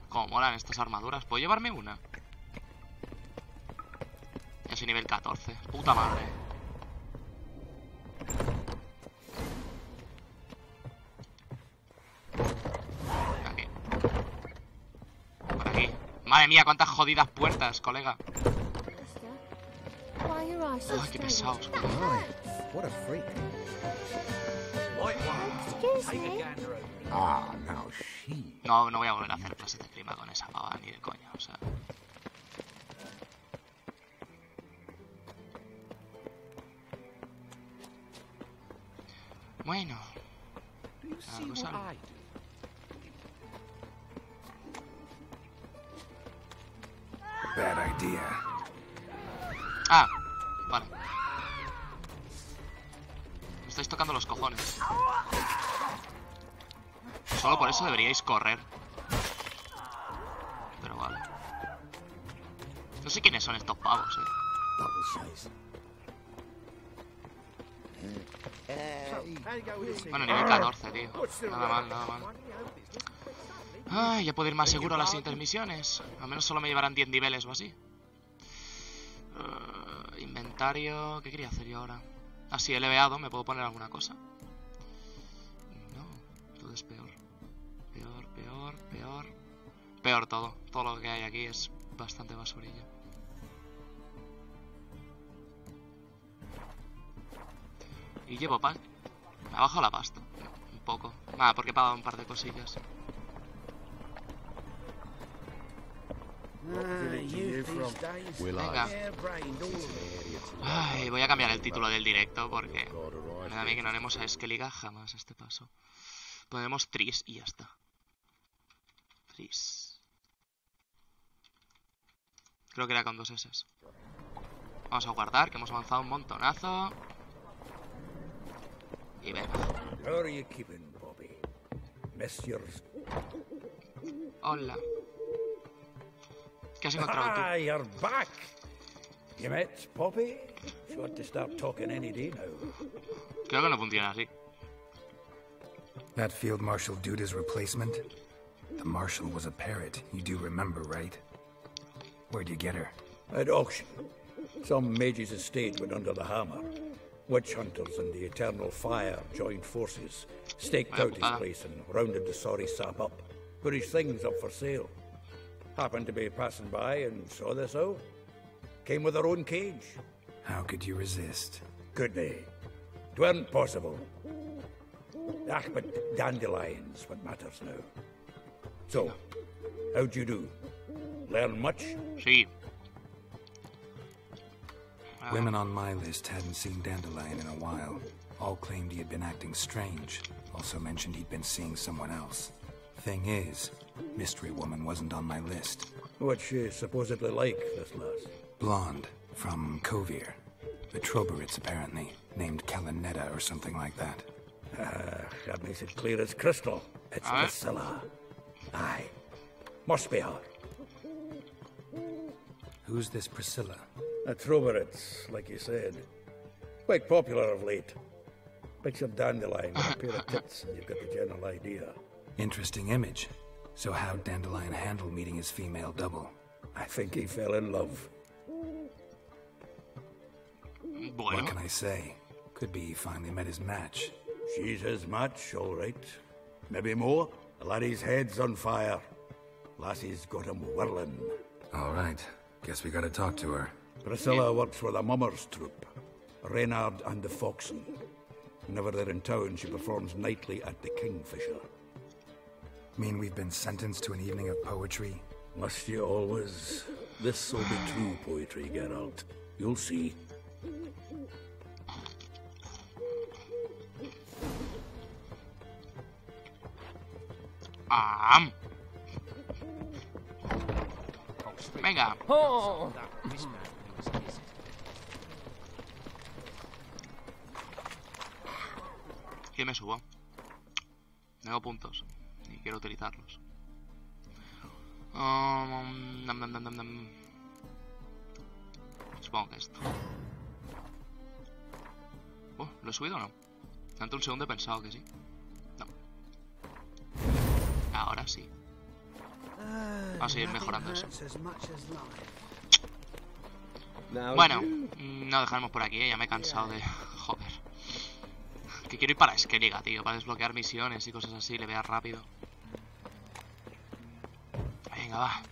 Cómo molan estas armaduras. ¿Puedo llevarme una? Ya soy nivel 14. Puta madre. Aquí. Por aquí. Madre mía, cuántas jodidas puertas, colega. Ay, qué pesados. What a freak. Ah, now she. No voy a volver a hacer clases de clima con esa pava, ni de coña, o sea. Bueno. Bad idea. Ah, vale. Me estáis tocando los cojones. Solo por eso deberíais correr. Pero vale. No sé quiénes son estos pavos, Bueno, nivel 14, tío. Nada mal, nada mal. Ay, ya puedo ir más seguro a las intermisiones. Al menos solo me llevarán 10 niveles o así. Inventario... ¿Qué quería hacer yo ahora? Ah, sí, he leveado. ¿Me puedo poner alguna cosa? No, todo es peor. Peor, peor, peor. Peor todo. Todo lo que hay aquí es bastante basurilla. Y llevo pan. Me ha bajado la pasta. Un poco. Ah, porque he pagado un par de cosillas. Venga. Ay, voy a cambiar el título del directo porque me da a mí que no haremos a Skellige jamás a este paso. Ponemos Triss y ya está. Triss. Creo que era con 2 S. Vamos a guardar, que hemos avanzado un montonazo. Y venga. Hola. ¿Qué has encontrado tú? Ah, you're back. You met Poppy? She ought to start talking any day now. Creo que no funciona así. That Field Marshal Duda's replacement? The Marshal was a parrot, you do remember, right? Where'd you get her? At auction. Some mage's estate went under the hammer. Witch hunters and the Eternal Fire joined forces, staked out his place and rounded the sorry sap up. Put his things up for sale. Happened to be passing by and saw this out. Came with her own cage. How could you resist? Could they? 'Tweren't possible. Ah, but dandelions what matters now. So, how'd you do? Learn much? Sí. Women on my list hadn't seen Dandelion in a while. All claimed he had been acting strange. Also mentioned he'd been seeing someone else. Thing is, Mystery Woman wasn't on my list. What's she supposedly like, this lass? Blonde, from Kovir. The Troberits, apparently. Named Kalanetta or something like that. That makes it clear as crystal. It's Priscilla. Aye. Must be her. Who's this Priscilla? A Troberits, like you said. Quite popular of late. Picture Dandelion with a pair of tits and you've got the general idea. Interesting image. So how'd Dandelion handle meeting his female double? I think he fell in love. What can I say? Could be he finally met his match. She's his match, all right. Maybe more. The laddie's head's on fire. Lassie's got him whirling. All right. Guess we gotta talk to her. Priscilla works for the Mummers troupe. Reynard and the Foxen. Whenever they're in town, she performs nightly at the Kingfisher. Mean we've been sentenced to an evening of poetry? Must you always? This'll be true poetry, Geralt. You'll see. Venga. ¿Qué me subo? Tengo puntos y quiero utilizarlos. Supongo que esto. ¿Lo he subido o no? Tanto un segundo he pensado que sí. No. Ahora sí. Vamos a ir mejorando eso. Bueno, no dejaremos por aquí, ya me he cansado de... Joder. Que quiero ir para Skellige, tío, para desbloquear misiones y cosas así, le veas rápido. Venga, va.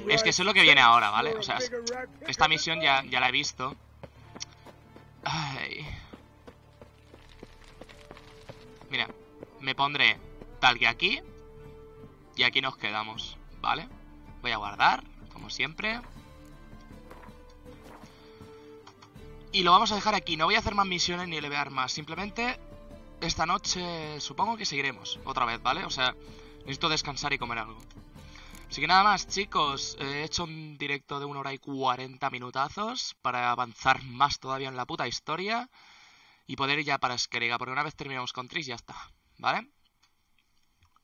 Es que eso es lo que viene ahora, ¿vale? O sea, esta misión ya la he visto. Ay. Mira, me pondré tal que aquí. Y aquí nos quedamos, ¿vale? Voy a guardar, como siempre. Y lo vamos a dejar aquí. No voy a hacer más misiones ni levear más. Simplemente esta noche supongo que seguiremos otra vez, ¿vale? O sea, necesito descansar y comer algo. Así que nada más, chicos, he hecho un directo de 1 hora y 40 minutazos para avanzar más todavía en la puta historia y poder ir ya para Skellige, porque una vez terminamos con Triss ya está, ¿vale?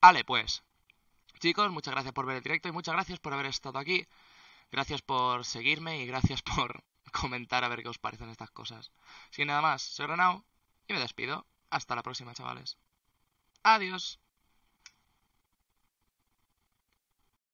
Vale, pues, chicos, muchas gracias por ver el directo y muchas gracias por haber estado aquí. Gracias por seguirme y gracias por comentar a ver qué os parecen estas cosas. Así que nada más, soy Renau y me despido. Hasta la próxima, chavales. Adiós.